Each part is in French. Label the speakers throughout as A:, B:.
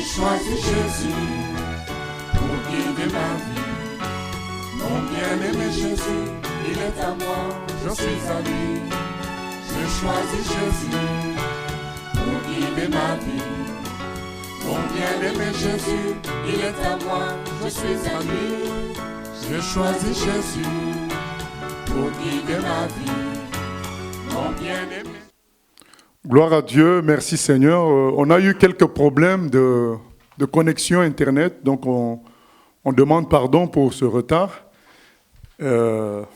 A: choisi Jésus pour guider ma vie. Mon bien-aimé Jésus, il est à moi, je suis à lui. J'ai choisi Jésus pour guider ma vie. Mon bien-aimé Jésus, il est à moi, je suis à lui. J'ai choisi Jésus pour guider ma vie. Mon bien-aimé.
B: Gloire à Dieu, merci Seigneur. On a eu quelques problèmes de connexion Internet, donc on demande pardon pour ce retard. On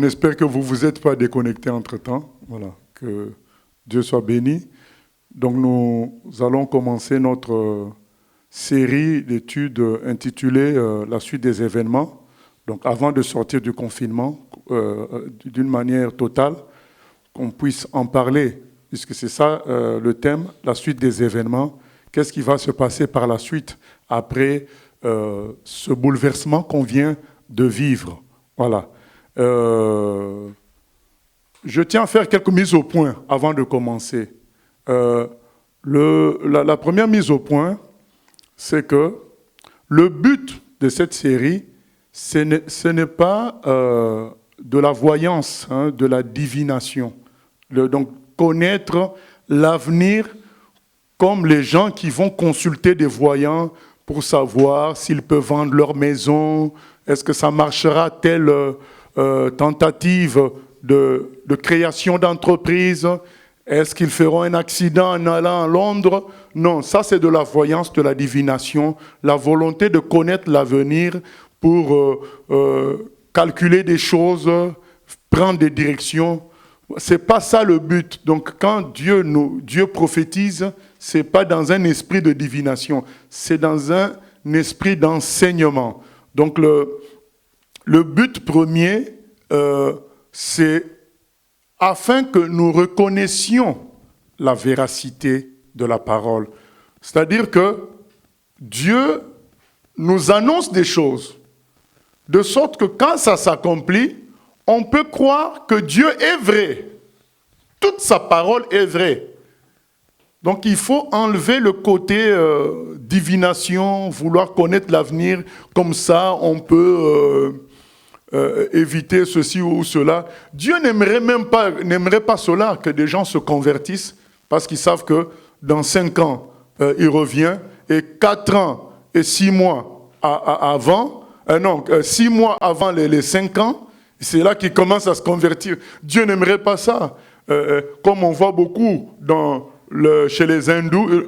B: espère que vous ne vous êtes pas déconnectés entre-temps. Voilà, que Dieu soit béni. Donc nous allons commencer notre série d'études intitulée La suite des événements. Donc avant de sortir du confinement, d'une manière totale, qu'on puisse en parler, puisque c'est ça le thème, la suite des événements. Qu'est-ce qui va se passer par la suite après ce bouleversement qu'on vient de vivre? Voilà. Je tiens à faire quelques mises au point avant de commencer. La première mise au point, c'est que le but de cette série, ce n'est pas de la voyance, de la divination. Donc, connaître l'avenir comme les gens qui vont consulter des voyants pour savoir s'ils peuvent vendre leur maison, est-ce que ça marchera telle tentative de création d'entreprise, est-ce qu'ils feront un accident en allant à Londres? Non, ça c'est de la voyance, de la divination, la volonté de connaître l'avenir pour calculer des choses, prendre des directions. C'est pas ça le but. Donc quand Dieu prophétise, c'est pas dans un esprit de divination, c'est dans un esprit d'enseignement. Donc le but premier, c'est afin que nous reconnaissions la véracité de la parole. C'est-à-dire que Dieu nous annonce des choses, de sorte que quand ça s'accomplit, on peut croire que Dieu est vrai. Toute sa parole est vraie. Donc il faut enlever le côté divination, vouloir connaître l'avenir, comme ça on peut éviter ceci ou cela. Dieu n'aimerait pas cela, que des gens se convertissent, parce qu'ils savent que dans 5 ans, il revient, et 4 ans et 6 mois avant, 6 mois avant les 5 ans, c'est là qu'il commence à se convertir. Dieu n'aimerait pas ça. Comme on voit beaucoup chez les hindous,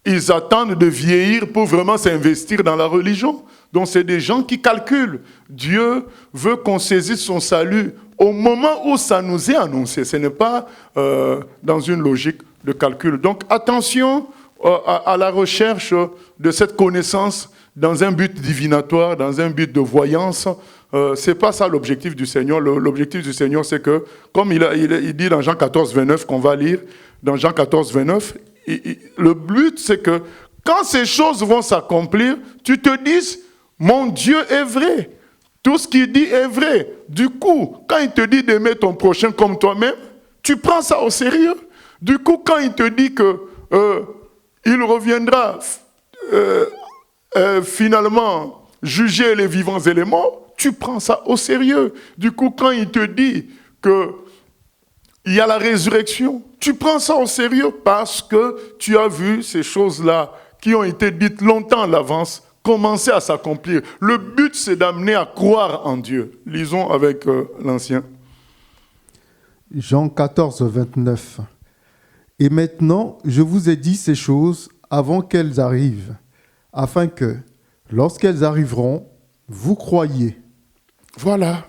B: ils attendent de vieillir pour vraiment s'investir dans la religion. Donc c'est des gens qui calculent. Dieu veut qu'on saisisse son salut au moment où ça nous est annoncé. Ce n'est pas dans une logique de calcul. Donc attention à la recherche de cette connaissance dans un but divinatoire, dans un but de voyance. C'est pas ça l'objectif du Seigneur. L'objectif du Seigneur, c'est que, comme il dit dans Jean 14, 29, qu'on va lire, dans Jean 14, 29, le but, c'est que quand ces choses vont s'accomplir, tu te dises, mon Dieu est vrai. Tout ce qu'il dit est vrai. Du coup, quand il te dit d'aimer ton prochain comme toi-même, tu prends ça au sérieux. Du coup, quand il te dit que il reviendra finalement juger les vivants et les morts, tu prends ça au sérieux. Du coup, quand il te dit qu'il y a la résurrection, tu prends ça au sérieux parce que tu as vu ces choses-là qui ont été dites longtemps à l'avance commencer à s'accomplir. Le but, c'est d'amener à croire en Dieu. Lisons avec l'Ancien.
C: Jean 14, 29. Et maintenant, je vous ai dit ces choses avant qu'elles arrivent, afin que, lorsqu'elles arriveront, vous croyiez.
B: Voilà.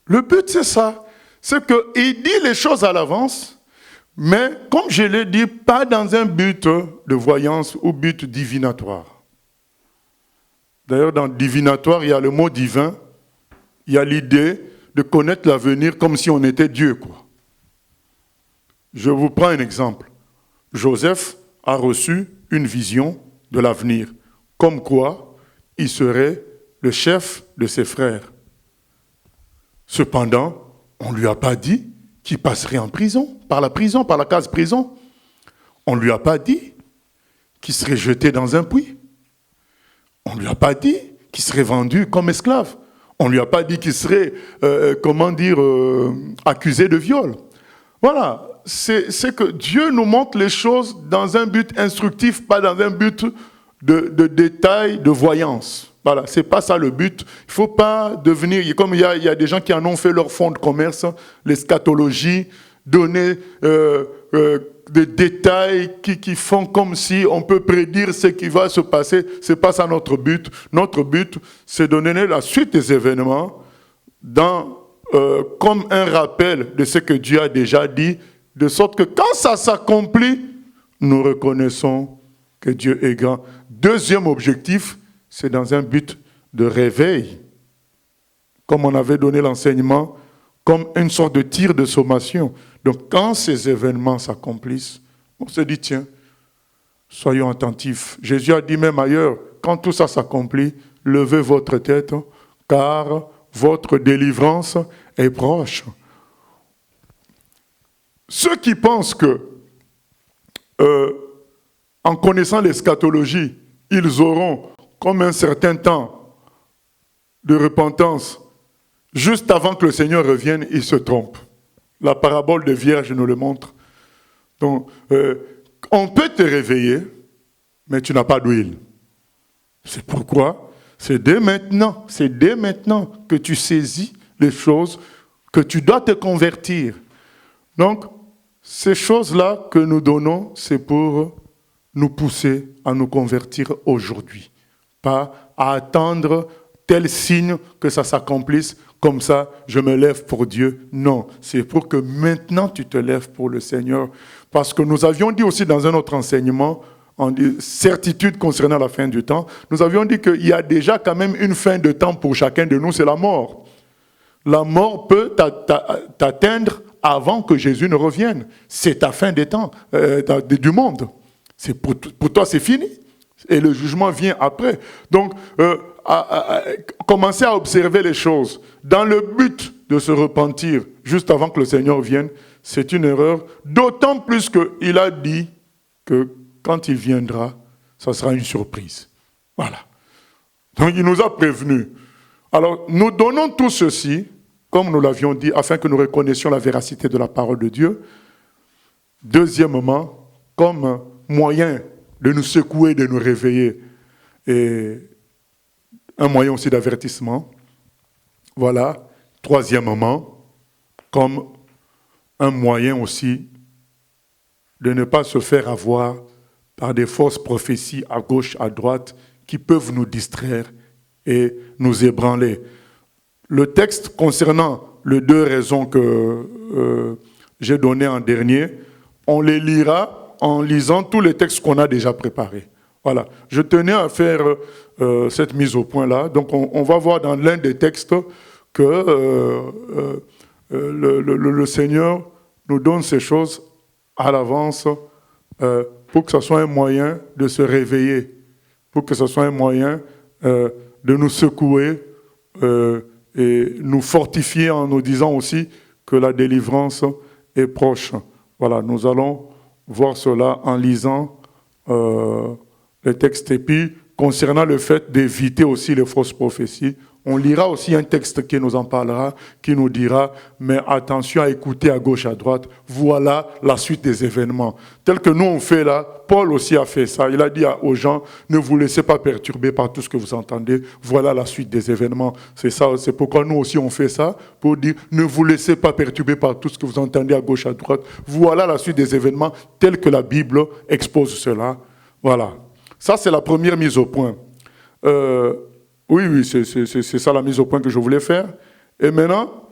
B: Le but, c'est ça. C'est qu'il dit les choses à l'avance, mais comme je l'ai dit, pas dans un but de voyance ou but divinatoire. D'ailleurs, dans divinatoire, il y a le mot divin, il y a l'idée de connaître l'avenir comme si on était Dieu, quoi. Je vous prends un exemple. Joseph a reçu une vision de l'avenir, comme quoi il serait le chef de ses frères. Cependant, on ne lui a pas dit qu'il passerait en prison, par la case prison. On ne lui a pas dit qu'il serait jeté dans un puits. On ne lui a pas dit qu'il serait vendu comme esclave. On ne lui a pas dit qu'il serait, accusé de viol. Voilà, c'est que Dieu nous montre les choses dans un but instructif, pas dans un but de détail, de voyance. Voilà, c'est pas ça le but. Il ne faut pas devenir, comme il y a des gens qui en ont fait leur fonds de commerce, l'eschatologie, donner des détails qui font comme si on peut prédire ce qui va se passer. C'est pas ça notre but. Notre but, c'est de donner la suite des événements comme un rappel de ce que Dieu a déjà dit, de sorte que quand ça s'accomplit, nous reconnaissons que Dieu est grand. Deuxième objectif, c'est dans un but de réveil. Comme on avait donné l'enseignement, comme une sorte de tir de sommation. Donc quand ces événements s'accomplissent, on se dit, tiens, soyons attentifs. Jésus a dit même ailleurs, quand tout ça s'accomplit, levez votre tête, car votre délivrance est proche. Ceux qui pensent que, en connaissant l'eschatologie, ils auront comme un certain temps de repentance, juste avant que le Seigneur revienne, ils se trompent. La parabole de Vierge nous le montre. Donc, on peut te réveiller, mais tu n'as pas d'huile. C'est pourquoi c'est dès maintenant que tu saisis les choses, que tu dois te convertir. Donc, ces choses-là que nous donnons, c'est pour nous pousser à nous convertir aujourd'hui. Pas à attendre tel signe que ça s'accomplisse, comme ça, je me lève pour Dieu. Non, c'est pour que maintenant tu te lèves pour le Seigneur. Parce que nous avions dit aussi dans un autre enseignement, en certitude concernant la fin du temps, nous avions dit qu'il y a déjà quand même une fin de temps pour chacun de nous, c'est la mort. La mort peut t'atteindre avant que Jésus ne revienne. C'est ta fin des temps, du monde. C'est pour toi, c'est fini. Et le jugement vient après. Donc, commencer à observer les choses dans le but de se repentir juste avant que le Seigneur vienne, c'est une erreur. D'autant plus qu'il a dit que quand il viendra, ça sera une surprise. Voilà. Donc, il nous a prévenus. Alors, nous donnons tout ceci, comme nous l'avions dit, afin que nous reconnaissions la véracité de la parole de Dieu. Deuxièmement, comme moyen de nous secouer, de nous réveiller, et un moyen aussi d'avertissement. Voilà. Troisièmement, comme un moyen aussi de ne pas se faire avoir par des fausses prophéties à gauche, à droite, qui peuvent nous distraire et nous ébranler. Le texte concernant les deux raisons que j'ai données en dernier, on les lira en lisant tous les textes qu'on a déjà préparés. Voilà. Je tenais à faire cette mise au point-là. Donc, on va voir dans l'un des textes que le Seigneur nous donne ces choses à l'avance pour que ce soit un moyen de se réveiller, pour que ce soit un moyen de nous secouer et nous fortifier en nous disant aussi que la délivrance est proche. Voilà, nous allons voir cela en lisant le texte. Et puis, concernant le fait d'éviter aussi les fausses prophéties, on lira aussi un texte qui nous en parlera, qui nous dira, mais attention à écouter à gauche, à droite, voilà la suite des événements. Tel que nous on fait là, Paul aussi a fait ça. Il a dit aux gens, ne vous laissez pas perturber par tout ce que vous entendez, voilà la suite des événements. C'est ça, c'est pourquoi nous aussi on fait ça, pour dire, ne vous laissez pas perturber par tout ce que vous entendez à gauche, à droite, voilà la suite des événements, tel que la Bible expose cela. Voilà. Ça, c'est la première mise au point. Oui, c'est ça la mise au point que je voulais faire. Et maintenant,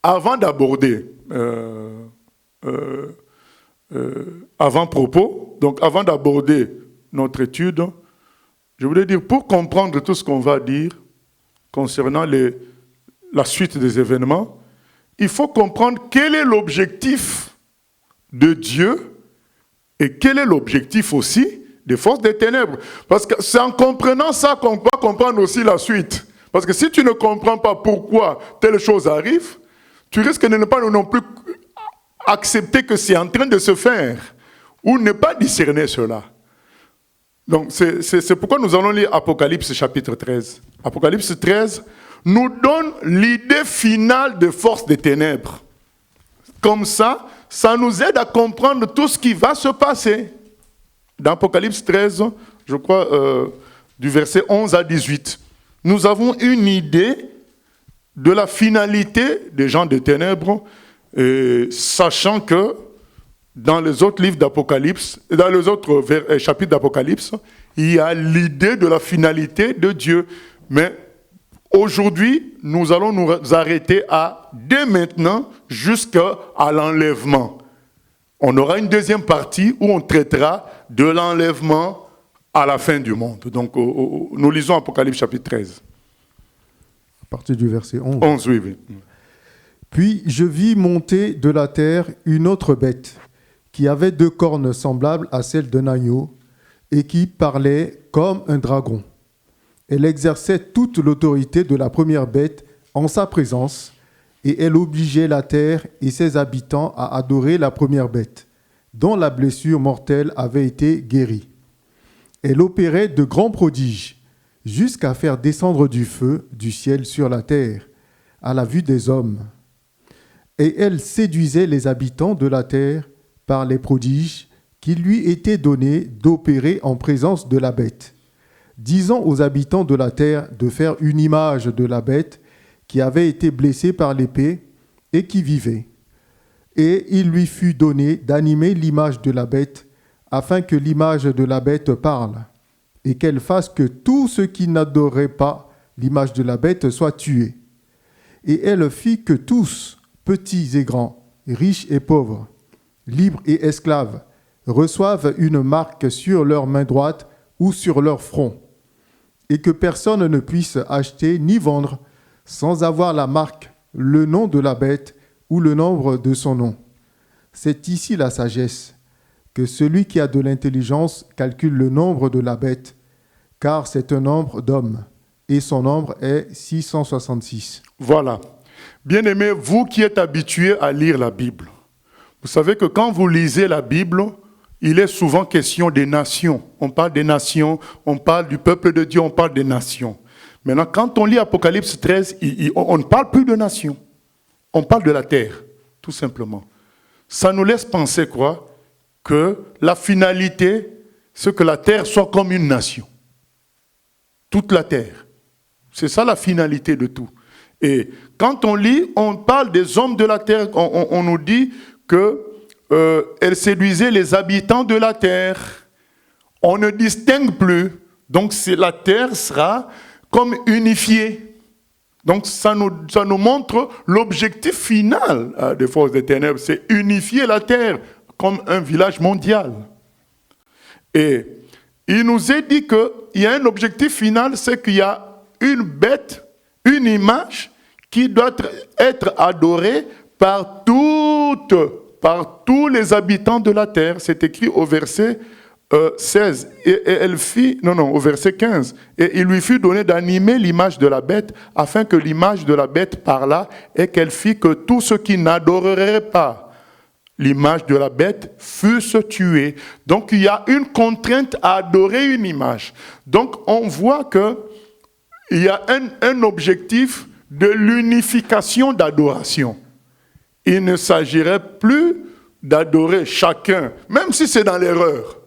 B: avant d'aborder avant-propos, donc avant d'aborder notre étude, je voulais dire, pour comprendre tout ce qu'on va dire concernant la suite des événements, il faut comprendre quel est l'objectif de Dieu et quel est l'objectif aussi des forces des ténèbres. Parce que c'est en comprenant ça qu'on va comprendre aussi la suite. Parce que si tu ne comprends pas pourquoi telle chose arrive, tu risques de ne pas non plus accepter que c'est en train de se faire ou ne pas discerner cela. Donc, c'est pourquoi nous allons lire Apocalypse chapitre 13. Apocalypse 13 nous donne l'idée finale de force des ténèbres. Comme ça nous aide à comprendre tout ce qui va se passer. Dans Apocalypse 13, je crois, du verset 11 à 18, nous avons une idée de la finalité des gens des ténèbres, sachant que dans les autres livres d'Apocalypse, dans les autres chapitres d'Apocalypse, il y a l'idée de la finalité de Dieu. Mais aujourd'hui, nous allons nous arrêter dès maintenant, jusqu'à l'enlèvement. On aura une deuxième partie où on traitera de l'enlèvement à la fin du monde. Donc, nous lisons Apocalypse chapitre 13.
C: À partir du verset 11.
B: 11, oui.
C: Puis je vis monter de la terre une autre bête, qui avait 2 cornes semblables à celles d'un agneau, et qui parlait comme un dragon. Elle exerçait toute l'autorité de la première bête en sa présence, et elle obligeait la terre et ses habitants à adorer la première bête, dont la blessure mortelle avait été guérie. Elle opérait de grands prodiges, jusqu'à faire descendre du feu du ciel sur la terre, à la vue des hommes. Et elle séduisait les habitants de la terre par les prodiges qui lui étaient donnés d'opérer en présence de la bête, disant aux habitants de la terre de faire une image de la bête qui avait été blessée par l'épée et qui vivait. Et il lui fut donné d'animer l'image de la bête, afin que l'image de la bête parle, et qu'elle fasse que tous ceux qui n'adoraient pas l'image de la bête soient tués. Et elle fit que tous, petits et grands, riches et pauvres, libres et esclaves, reçoivent une marque sur leur main droite ou sur leur front, et que personne ne puisse acheter ni vendre sans avoir la marque, le nom de la bête ou le nombre de son nom. C'est ici la sagesse, que celui qui a de l'intelligence calcule le nombre de la bête, car c'est un nombre d'hommes, et son nombre est 666.
B: Voilà. Bien-aimés, vous qui êtes habitués à lire la Bible, vous savez que quand vous lisez la Bible, il est souvent question des nations. On parle des nations, on parle du peuple de Dieu, on parle des nations. Maintenant, quand on lit Apocalypse 13, on ne parle plus de nations. On parle de la terre, tout simplement. Ça nous laisse penser quoi? Que la finalité, c'est que la terre soit comme une nation. Toute la terre. C'est ça la finalité de tout. Et quand on lit, on parle des hommes de la terre. On nous dit qu'elle séduisait les habitants de la terre. On ne distingue plus. Donc la terre sera comme unifiée. Donc ça nous montre l'objectif final des forces des ténèbres, c'est unifier la terre comme un village mondial. Et il nous est dit qu'il y a un objectif final, c'est qu'il y a une bête, une image qui doit être adorée par tous les habitants de la terre. C'est écrit au verset 16, au verset 15. Et il lui fut donné d'animer l'image de la bête, afin que l'image de la bête parlât, et qu'elle fit que tous ceux qui n'adoreraient pas l'image de la bête fussent tués. Donc il y a une contrainte à adorer une image. Donc on voit qu'il y a un objectif de l'unification d'adoration. Il ne s'agirait plus d'adorer chacun, même si c'est dans l'erreur.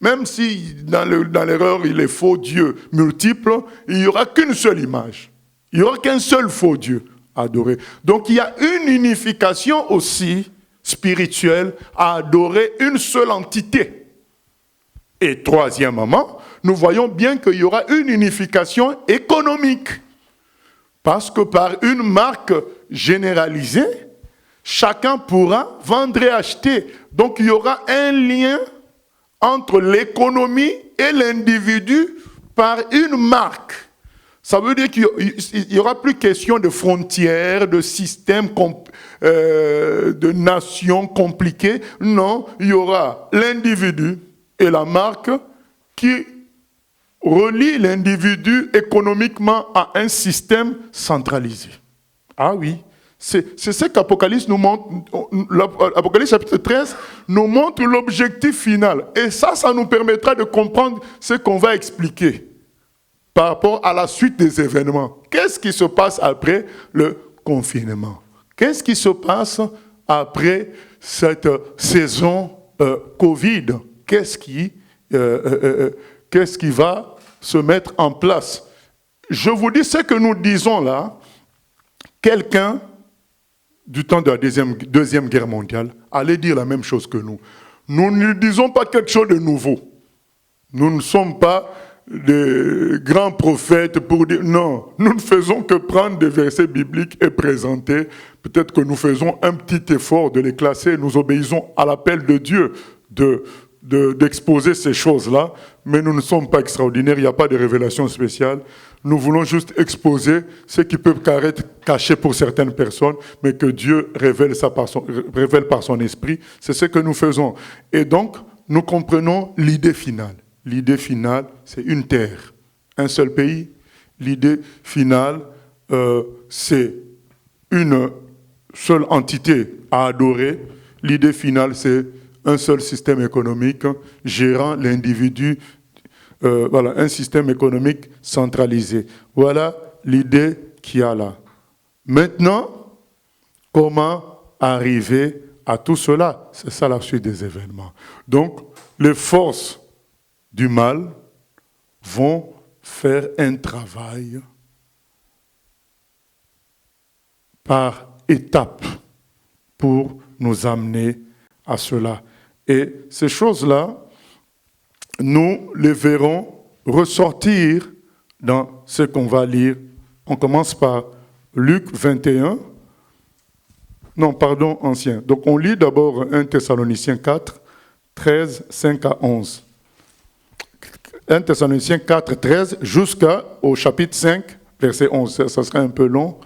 B: Même si dans l'erreur, il est faux Dieu multiple, il n'y aura qu'une seule image. Il n'y aura qu'un seul faux Dieu à adorer. Donc il y a une unification aussi spirituelle à adorer une seule entité. Et troisièmement, nous voyons bien qu'il y aura une unification économique. Parce que par une marque généralisée, chacun pourra vendre et acheter. Donc il y aura un lien entre l'économie et l'individu par une marque. Ça veut dire qu'il n'y aura plus question de frontières, de systèmes, de nations compliquées. Non, il y aura l'individu et la marque qui relie l'individu économiquement à un système centralisé. Ah oui, C'est ce qu'Apocalypse nous montre. L'Apocalypse chapitre 13 nous montre l'objectif final. Et ça nous permettra de comprendre ce qu'on va expliquer par rapport à la suite des événements. Qu'est-ce qui se passe après le confinement? Qu'est-ce qui se passe après cette saison Covid? Qu'est-ce qui va se mettre en place? Je vous dis ce que nous disons là. Quelqu'un du temps de la Deuxième Guerre mondiale allait dire la même chose que nous. Nous ne disons pas quelque chose de nouveau. Nous ne sommes pas des grands prophètes pour dire non. Nous ne faisons que prendre des versets bibliques et présenter. Peut-être que nous faisons un petit effort de les classer. Nous obéissons à l'appel de Dieu d'exposer ces choses-là, mais nous ne sommes pas extraordinaires, il n'y a pas de révélation spéciale. Nous voulons juste exposer ce qui peut être caché pour certaines personnes, mais que Dieu révèle par son esprit. C'est ce que nous faisons. Et donc, nous comprenons l'idée finale. L'idée finale, c'est une terre, un seul pays. L'idée finale, c'est une seule entité à adorer. L'idée finale, c'est un seul système économique gérant l'individu, voilà, un système économique centralisé. Voilà l'idée qu'il y a là. Maintenant, comment arriver à tout cela? C'est ça la suite des événements. Donc, les forces du mal vont faire un travail par étapes pour nous amener à cela. Et ces choses-là, nous les verrons ressortir dans ce qu'on va lire. On commence par Luc 21. Non, pardon, ancien. Donc on lit d'abord 1 Thessaloniciens 4, 13, 5 à 11. 1 Thessaloniciens 4, 13 jusqu'au chapitre 5, verset 11. Ça serait un peu long,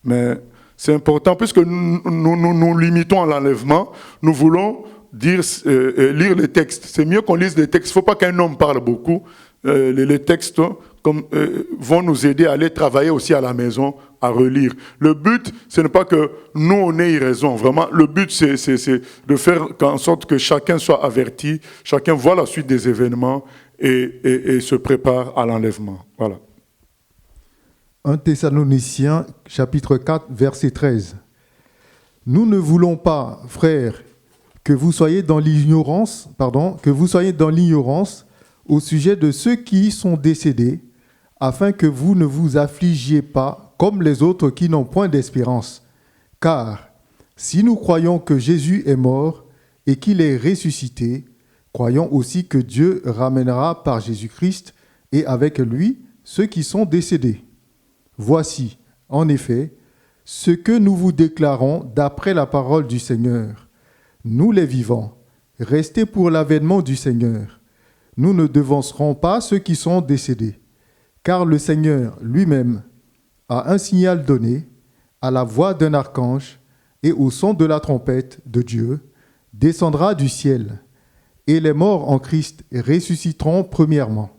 B: mais c'est important, puisque nous limitons à l'enlèvement, nous voulons lire les textes. C'est mieux qu'on lise les textes. Il ne faut pas qu'un homme parle beaucoup. Les textes vont nous aider à aller travailler aussi à la maison, à relire. Le but, ce n'est pas que nous, on ait raison. Vraiment, le but, c'est de faire en sorte que chacun soit averti, chacun voit la suite des événements et se prépare à l'enlèvement. Voilà.
C: 1 Thessaloniciens, chapitre 4, verset 13. Nous ne voulons pas, frères, que vous soyez dans l'ignorance au sujet de ceux qui sont décédés, afin que vous ne vous affligiez pas comme les autres qui n'ont point d'espérance. Car si nous croyons que Jésus est mort et qu'il est ressuscité, croyons aussi que Dieu ramènera par Jésus-Christ et avec lui ceux qui sont décédés. Voici, en effet, ce que nous vous déclarons d'après la parole du Seigneur. Nous les vivants, restés pour l'avènement du Seigneur. Nous ne devancerons pas ceux qui sont décédés, car le Seigneur lui-même a un signal donné, à la voix d'un archange et au son de la trompette de Dieu, descendra du ciel, et les morts en Christ ressusciteront premièrement.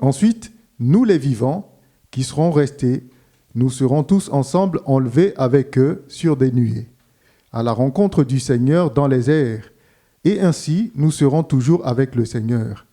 C: Ensuite, nous les vivants, qui seront restés, nous serons tous ensemble enlevés avec eux sur des nuées, à la rencontre du Seigneur dans les airs, et ainsi nous serons toujours avec le Seigneur.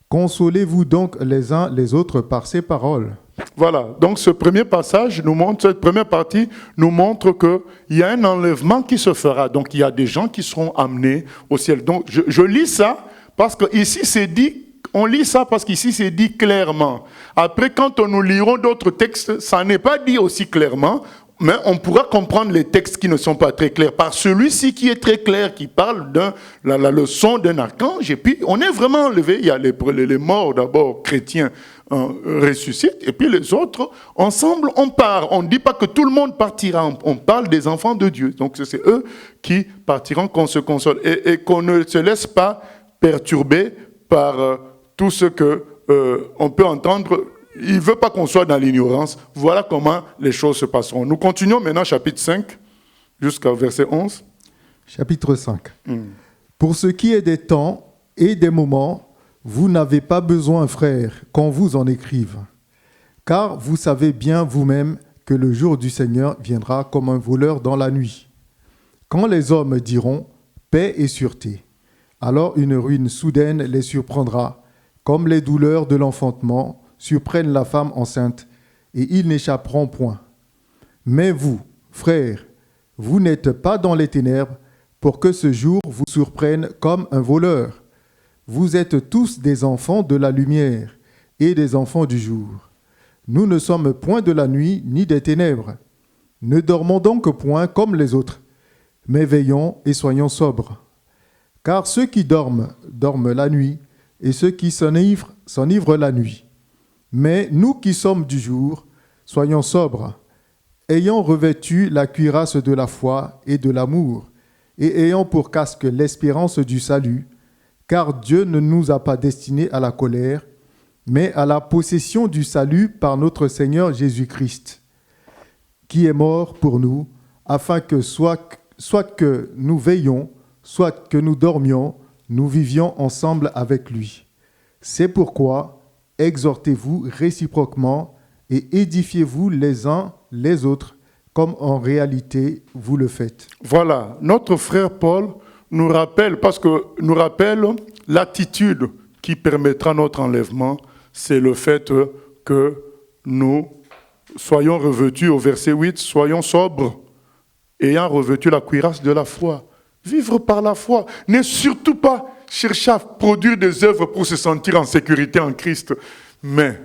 C: Consolez-vous donc les uns les autres par ces paroles.
B: Voilà, donc ce premier passage nous montre, cette première partie nous montre qu'il y a un enlèvement qui se fera. Donc il y a des gens qui seront amenés au ciel. Donc je lis ça parce qu'ici c'est dit, on lit ça parce qu'ici c'est dit clairement. Après, quand nous lirons d'autres textes, ça n'est pas dit aussi clairement. Mais on pourra comprendre les textes qui ne sont pas très clairs par celui-ci qui est très clair, qui parle de la leçon d'un archange. Et puis, on est vraiment enlevé. Il y a les morts d'abord chrétiens ressuscitent. Et puis les autres, ensemble, on part. On ne dit pas que tout le monde partira. On parle des enfants de Dieu. Donc, c'est eux qui partiront, qu'on se console. Et qu'on ne se laisse pas perturber par tout ce qu'on peut entendre. Il ne veut pas qu'on soit dans l'ignorance. Voilà comment les choses se passeront. Nous continuons maintenant chapitre 5 jusqu'au verset 11.
C: Chapitre 5. Pour ce qui est des temps et des moments, vous n'avez pas besoin, frères, qu'on vous en écrive. Car vous savez bien vous-même que le jour du Seigneur viendra comme un voleur dans la nuit. Quand les hommes diront « paix et sûreté », alors une ruine soudaine les surprendra, comme les douleurs de l'enfantement surprennent la femme enceinte, et ils n'échapperont point. Mais vous, frères, vous n'êtes pas dans les ténèbres pour que ce jour vous surprenne comme un voleur. Vous êtes tous des enfants de la lumière et des enfants du jour. Nous ne sommes point de la nuit ni des ténèbres. Ne dormons donc point comme les autres, mais veillons et soyons sobres. Car ceux qui dorment, dorment la nuit, et ceux qui s'enivrent la nuit. Mais nous qui sommes du jour, soyons sobres, ayant revêtu la cuirasse de la foi et de l'amour, et ayant pour casque l'espérance du salut, car Dieu ne nous a pas destinés à la colère, mais à la possession du salut par notre Seigneur Jésus-Christ, qui est mort pour nous, afin que soit que nous veillions, soit que nous dormions, nous vivions ensemble avec lui. C'est pourquoi exhortez-vous réciproquement et édifiez-vous les uns les autres, comme en réalité vous le faites.
B: Voilà, notre frère Paul nous rappelle l'attitude qui permettra notre enlèvement, c'est le fait que nous soyons revêtus, au verset 8, soyons sobres, ayant revêtu la cuirasse de la foi. Vivre par la foi, n'est surtout pas chercher à produire des œuvres pour se sentir en sécurité en Christ, mais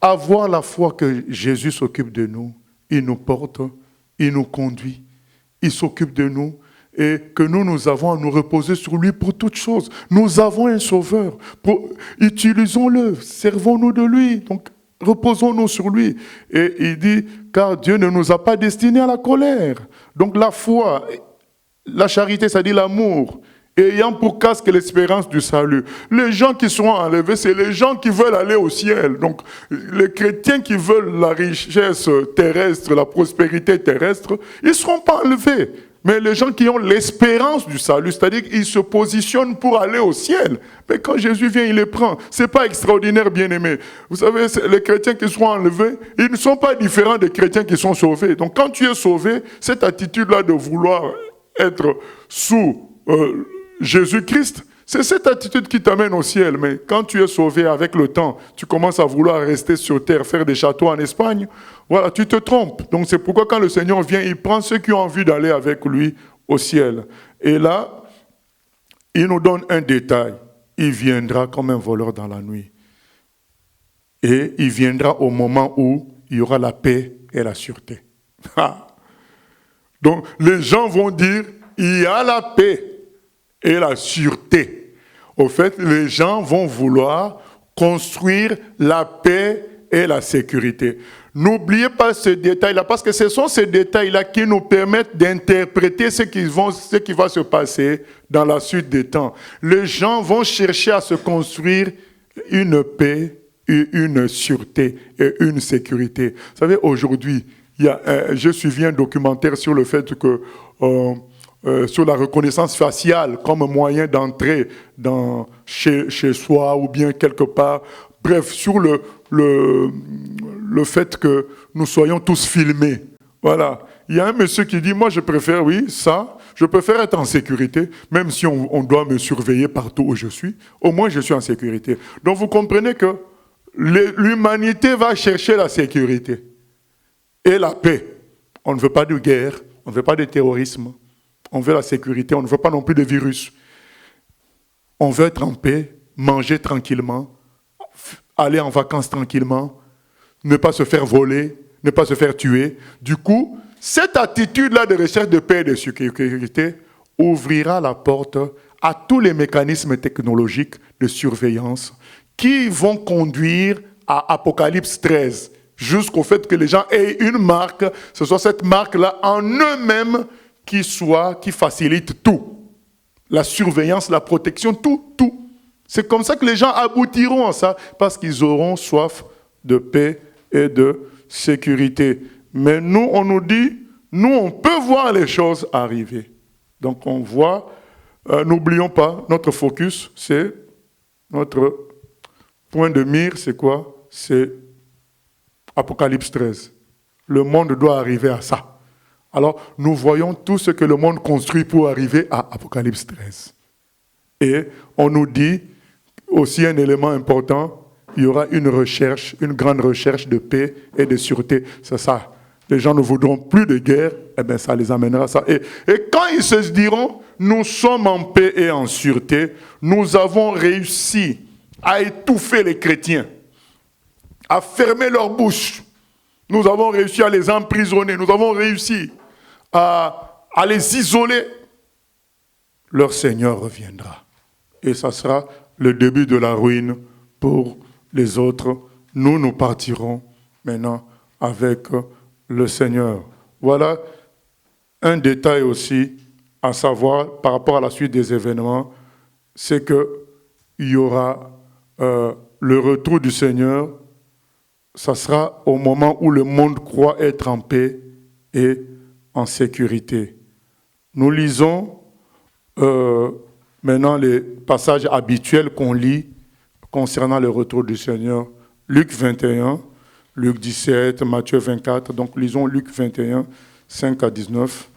B: avoir la foi que Jésus s'occupe de nous, il nous porte, il nous conduit, il s'occupe de nous, et que nous avons à nous reposer sur lui pour toutes choses. Nous avons un sauveur, utilisons-le, servons-nous de lui, donc reposons-nous sur lui. Et il dit, car Dieu ne nous a pas destinés à la colère. Donc la foi, la charité, ça dit l'amour, ayant pour casque l'espérance du salut. Les gens qui seront enlevés, c'est les gens qui veulent aller au ciel. Donc, les chrétiens qui veulent la richesse terrestre, la prospérité terrestre, ils ne seront pas enlevés. Mais les gens qui ont l'espérance du salut, c'est-à-dire qu'ils se positionnent pour aller au ciel. Mais quand Jésus vient, il les prend. Ce n'est pas extraordinaire, bien-aimés. Vous savez, les chrétiens qui seront enlevés, ils ne sont pas différents des chrétiens qui sont sauvés. Donc, quand tu es sauvé, cette attitude-là de vouloir être sous Jésus-Christ, c'est cette attitude qui t'amène au ciel. Mais quand tu es sauvé avec le temps, tu commences à vouloir rester sur terre, faire des châteaux en Espagne, voilà, tu te trompes. Donc c'est pourquoi quand le Seigneur vient, il prend ceux qui ont envie d'aller avec lui au ciel. Et là, il nous donne un détail. Il viendra comme un voleur dans la nuit. Et il viendra au moment où il y aura la paix et la sûreté. Donc les gens vont dire, il y a la paix et la sûreté. Au fait, les gens vont vouloir construire la paix et la sécurité. N'oubliez pas ce détail-là, parce que ce sont ces détails-là qui nous permettent d'interpréter ce qui va se passer dans la suite des temps. Les gens vont chercher à se construire une paix, une sûreté et une sécurité. Vous savez, aujourd'hui, j'ai suivi un documentaire sur le fait que sur la reconnaissance faciale comme moyen d'entrer chez soi ou bien quelque part. Bref, sur le fait que nous soyons tous filmés. Voilà. Il y a un monsieur qui dit, moi je préfère, je préfère être en sécurité, même si on doit me surveiller partout où je suis, au moins je suis en sécurité. Donc vous comprenez que l'humanité va chercher la sécurité et la paix. On ne veut pas de guerre, on ne veut pas de terrorisme. On veut la sécurité, on ne veut pas non plus de virus. On veut être en paix, manger tranquillement, aller en vacances tranquillement, ne pas se faire voler, ne pas se faire tuer. Du coup, cette attitude-là de recherche de paix et de sécurité ouvrira la porte à tous les mécanismes technologiques de surveillance qui vont conduire à Apocalypse 13, jusqu'au fait que les gens aient une marque, ce soit cette marque-là en eux-mêmes qui facilite tout. La surveillance, la protection, tout. C'est comme ça que les gens aboutiront à ça, parce qu'ils auront soif de paix et de sécurité. Mais nous, on nous dit, nous, on peut voir les choses arriver. Donc on voit, n'oublions pas, notre focus, c'est notre point de mire, c'est quoi? C'est Apocalypse 13. le monde doit arriver à ça. Alors, nous voyons tout ce que le monde construit pour arriver à Apocalypse 13. Et on nous dit aussi un élément important, il y aura une recherche, une grande recherche de paix et de sûreté. C'est ça. Les gens ne voudront plus de guerre, eh bien ça les amènera à ça. Et quand ils se diront, nous sommes en paix et en sûreté, nous avons réussi à étouffer les chrétiens, à fermer leur bouche. Nous avons réussi à les emprisonner, nous avons réussi à les isoler. Leur Seigneur reviendra. Et ça sera le début de la ruine pour les autres. Nous partirons maintenant avec le Seigneur. Voilà un détail aussi à savoir par rapport à la suite des événements, c'est qu'il y aura le retour du Seigneur. Ça sera au moment où le monde croit être en paix et en sécurité. Nous lisons maintenant les passages habituels qu'on lit concernant le retour du Seigneur. Luc 21, Luc 17, Matthieu 24. Donc lisons Luc 21, 5 à 19.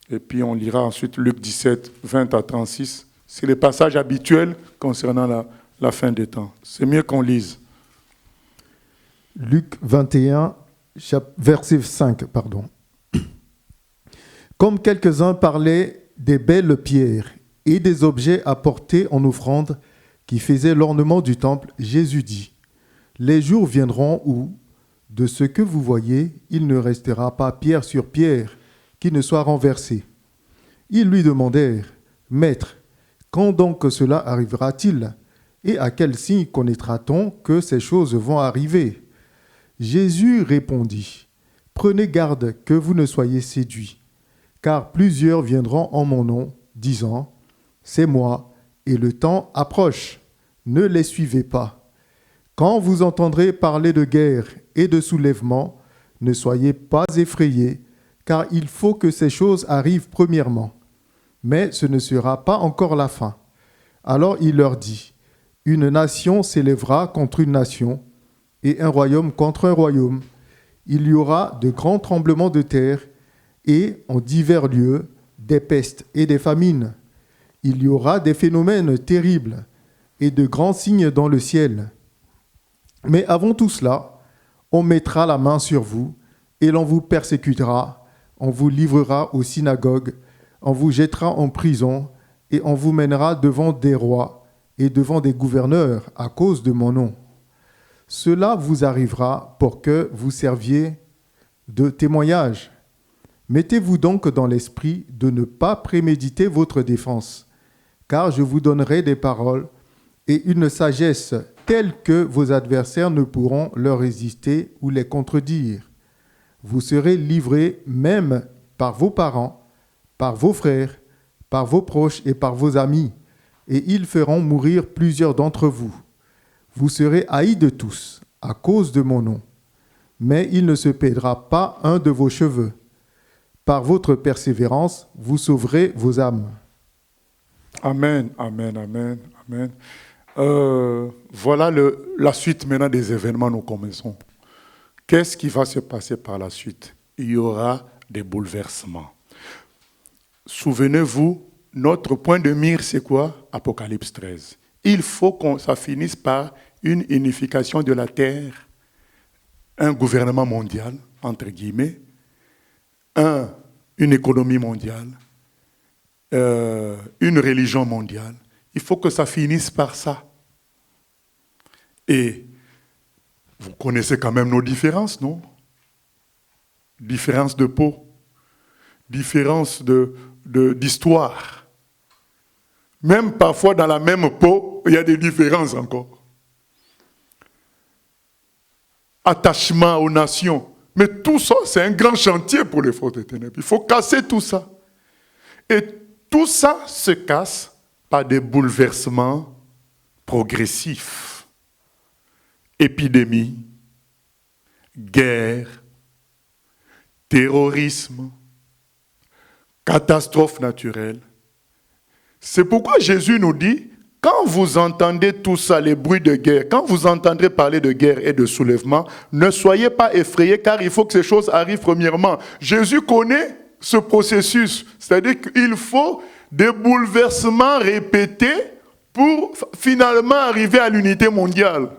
B: Et puis on lira ensuite Luc 17, 20 à 36. C'est les passages habituels concernant la fin des temps. C'est mieux qu'on lise.
C: Luc 21, verset 5, pardon. Comme quelques-uns parlaient des belles pierres et des objets apportés en offrande qui faisaient l'ornement du temple, Jésus dit, « Les jours viendront où, de ce que vous voyez, il ne restera pas pierre sur pierre qui ne soit renversée. » Ils lui demandèrent, « Maître, quand donc cela arrivera-t-il? Et à quel signe connaîtra-t-on que ces choses vont arriver ?» Jésus répondit, « Prenez garde que vous ne soyez séduits, car plusieurs viendront en mon nom, disant, « C'est moi, et le temps approche. Ne les suivez pas. Quand vous entendrez parler de guerre et de soulèvement, ne soyez pas effrayés, car il faut que ces choses arrivent premièrement. Mais ce ne sera pas encore la fin. » Alors il leur dit, « Une nation s'élèvera contre une nation, et un royaume contre un royaume. Il y aura de grands tremblements de terre, et en divers lieux, des pestes et des famines. Il y aura des phénomènes terribles, et de grands signes dans le ciel. Mais avant tout cela, on mettra la main sur vous, et l'on vous persécutera, on vous livrera aux synagogues, on vous jettera en prison, et on vous mènera devant des rois et devant des gouverneurs à cause de mon nom. Cela vous arrivera pour que vous serviez de témoignage. Mettez-vous donc dans l'esprit de ne pas préméditer votre défense, car je vous donnerai des paroles et une sagesse telle que vos adversaires ne pourront leur résister ou les contredire. Vous serez livrés même par vos parents, par vos frères, par vos proches et par vos amis, et ils feront mourir plusieurs d'entre vous. Vous serez haïs de tous, à cause de mon nom. Mais il ne se perdra pas un de vos cheveux. Par votre persévérance, vous sauverez vos âmes.
B: Amen, amen, amen, amen. Voilà la suite maintenant des événements, nous commençons. Qu'est-ce qui va se passer par la suite? Il y aura des bouleversements. Souvenez-vous, notre point de mire, c'est quoi? Apocalypse 13. Il faut que ça finisse par une unification de la terre, un gouvernement mondial, entre guillemets, une économie mondiale, une religion mondiale. Il faut que ça finisse par ça. Et vous connaissez quand même nos différences, non? Différences de peau, différences d'histoire. Même parfois dans la même peau, il y a des différences encore. Attachement aux nations. Mais tout ça, c'est un grand chantier pour les forces des ténèbres. Il faut casser tout ça. Et tout ça se casse par des bouleversements progressifs. Épidémie, guerre, terrorisme, catastrophes naturelles. C'est pourquoi Jésus nous dit, Quand vous entendez tout ça, les bruits de guerre, quand vous entendrez parler de guerre et de soulèvement, ne soyez pas effrayés car il faut que ces choses arrivent premièrement. Jésus connaît ce processus, c'est-à-dire qu'il faut des bouleversements répétés pour finalement arriver à l'unité mondiale.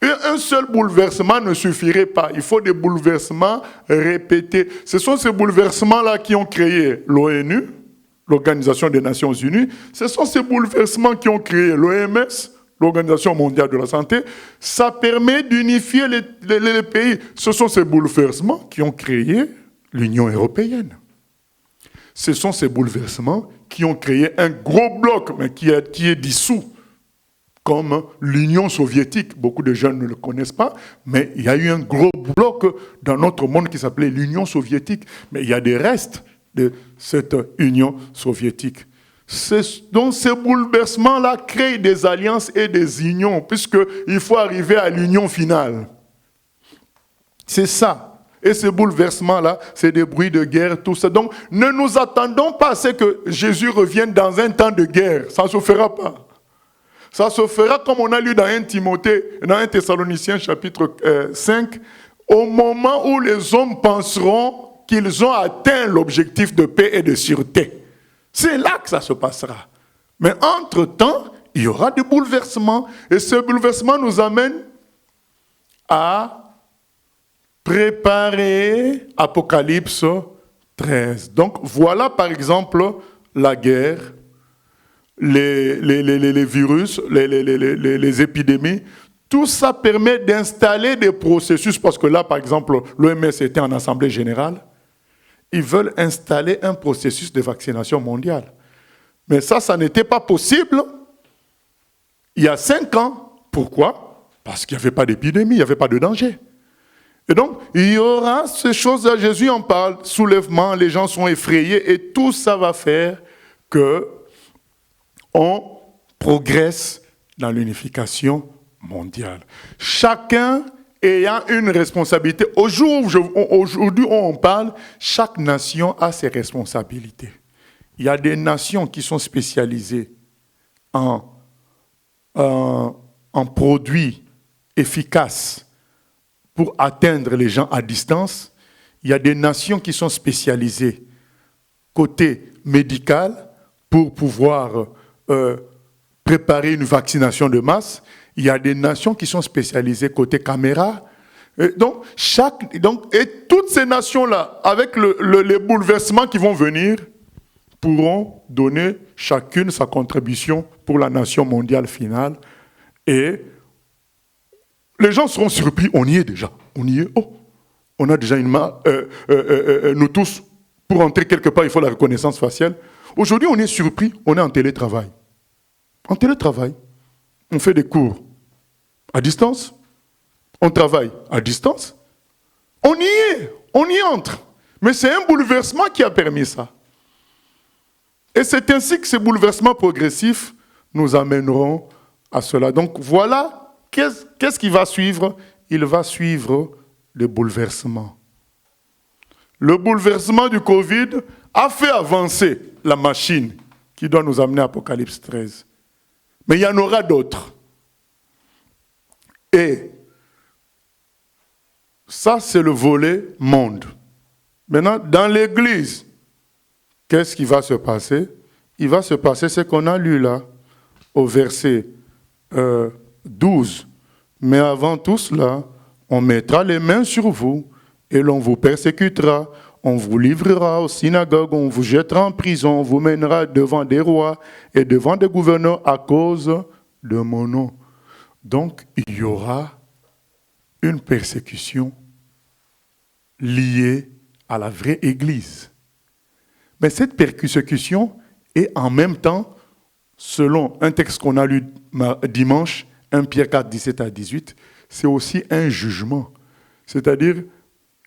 B: Et un seul bouleversement ne suffirait pas, il faut des bouleversements répétés. Ce sont ces bouleversements-là qui ont créé l'ONU, l'Organisation des Nations Unies. Ce sont ces bouleversements qui ont créé l'OMS, l'Organisation mondiale de la santé. Ça permet d'unifier les pays. Ce sont ces bouleversements qui ont créé l'Union européenne. Ce sont ces bouleversements qui ont créé un gros bloc, mais qui est dissous, comme l'Union soviétique. Beaucoup de gens ne le connaissent pas, mais il y a eu un gros bloc dans notre monde qui s'appelait l'Union soviétique. Mais il y a des restes de cette Union soviétique. Donc ces bouleversements-là créent des alliances et des unions, puisqu'il faut arriver à l'union finale. C'est ça. Et ces bouleversements-là, c'est des bruits de guerre, tout ça. Donc ne nous attendons pas à ce que Jésus revienne dans un temps de guerre. Ça ne se fera pas. Ça se fera comme on a lu dans 1 Timothée, dans 1 Thessaloniciens chapitre 5, au moment où les hommes penseront qu'ils ont atteint l'objectif de paix et de sûreté. C'est là que ça se passera. Mais entre-temps, il y aura des bouleversements. Et ces bouleversements nous amènent à préparer Apocalypse 13. Donc voilà par exemple la guerre, les virus, les épidémies. Tout ça permet d'installer des processus, parce que là par exemple l'OMS était en assemblée générale. Ils veulent installer un processus de vaccination mondiale. Mais ça n'était pas possible il y a 5 ans. Pourquoi? Parce qu'il n'y avait pas d'épidémie, il n'y avait pas de danger. Et donc, il y aura ces choses-là, Jésus en parle, soulèvement, les gens sont effrayés, et tout ça va faire qu'on progresse dans l'unification mondiale. Chacun ayant une responsabilité. Aujourd'hui, on parle, chaque nation a ses responsabilités. Il y a des nations qui sont spécialisées en produits efficaces pour atteindre les gens à distance. Il y a des nations qui sont spécialisées côté médical pour pouvoir préparer une vaccination de masse. Il y a des nations qui sont spécialisées côté caméra. Et donc toutes ces nations-là, avec les bouleversements qui vont venir, pourront donner chacune sa contribution pour la nation mondiale finale. Et les gens seront surpris. On y est déjà. On y est. Oh, on a déjà une main. Nous tous, pour entrer quelque part, il faut la reconnaissance faciale. Aujourd'hui, on est surpris. On est en télétravail. En télétravail, on fait des cours à distance. On travaille à distance. On y entre. Mais c'est un bouleversement qui a permis ça. Et c'est ainsi que ces bouleversements progressifs nous amèneront à cela. Donc voilà, qu'est-ce qui va suivre? Il va suivre le bouleversement. Le bouleversement du Covid a fait avancer la machine qui doit nous amener à Apocalypse 13. Mais il y en aura d'autres. Et ça, c'est le volet monde. Maintenant, dans l'Église, qu'est-ce qui va se passer? Il va se passer ce qu'on a lu là, au verset 12. Mais avant tout cela, on mettra les mains sur vous et l'on vous persécutera. On vous livrera aux synagogues, on vous jettera en prison, on vous mènera devant des rois et devant des gouverneurs à cause de mon nom. Donc, il y aura une persécution liée à la vraie Église. Mais cette persécution est en même temps, selon un texte qu'on a lu dimanche, 1 Pierre 4, 17 à 18, c'est aussi un jugement. C'est-à-dire,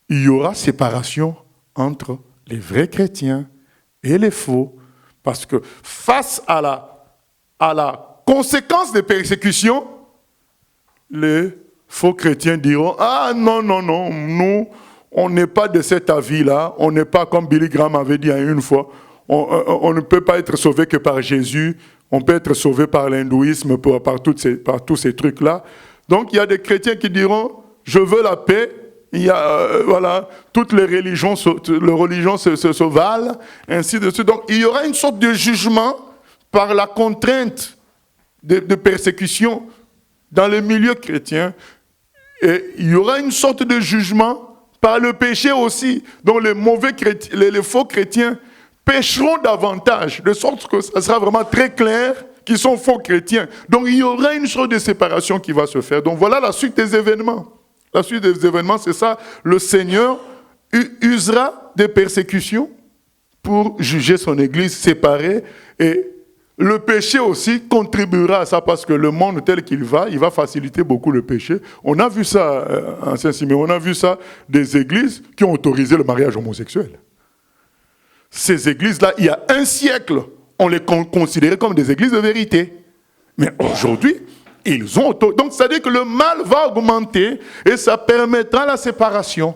B: il y aura séparation entre les vrais chrétiens et les faux. Parce que face à la conséquence des persécutions, les faux chrétiens diront « Ah non, non, non, nous, on n'est pas de cet avis-là, on n'est pas comme Billy Graham avait dit une fois, on ne peut pas être sauvé que par Jésus, On peut être sauvé par l'hindouisme, par tous ces trucs-là. Donc, il y a des chrétiens qui diront, je veux la paix. Il y a, voilà, toutes les religions se valent, ainsi de suite. Donc, il y aura une sorte de jugement par la contrainte de persécution dans le milieu chrétien. Et il y aura une sorte de jugement par le péché aussi. Donc, les faux chrétiens pécheront davantage, de sorte que ça sera vraiment très clair qu'ils sont faux chrétiens. Donc, il y aura une sorte de séparation qui va se faire. Donc, voilà la suite des événements. La suite des événements, c'est ça. Le Seigneur usera des persécutions pour juger son Église séparée. Et le péché aussi contribuera à ça parce que le monde tel qu'il va, il va faciliter beaucoup le péché. On a vu ça en Saint-Siméon, on a vu ça des églises qui ont autorisé le mariage homosexuel. Ces églises-là, il y a un siècle, on les considérait comme des églises de vérité. Mais aujourd'hui, ils ont donc, c'est-à-dire que le mal va augmenter et ça permettra la séparation.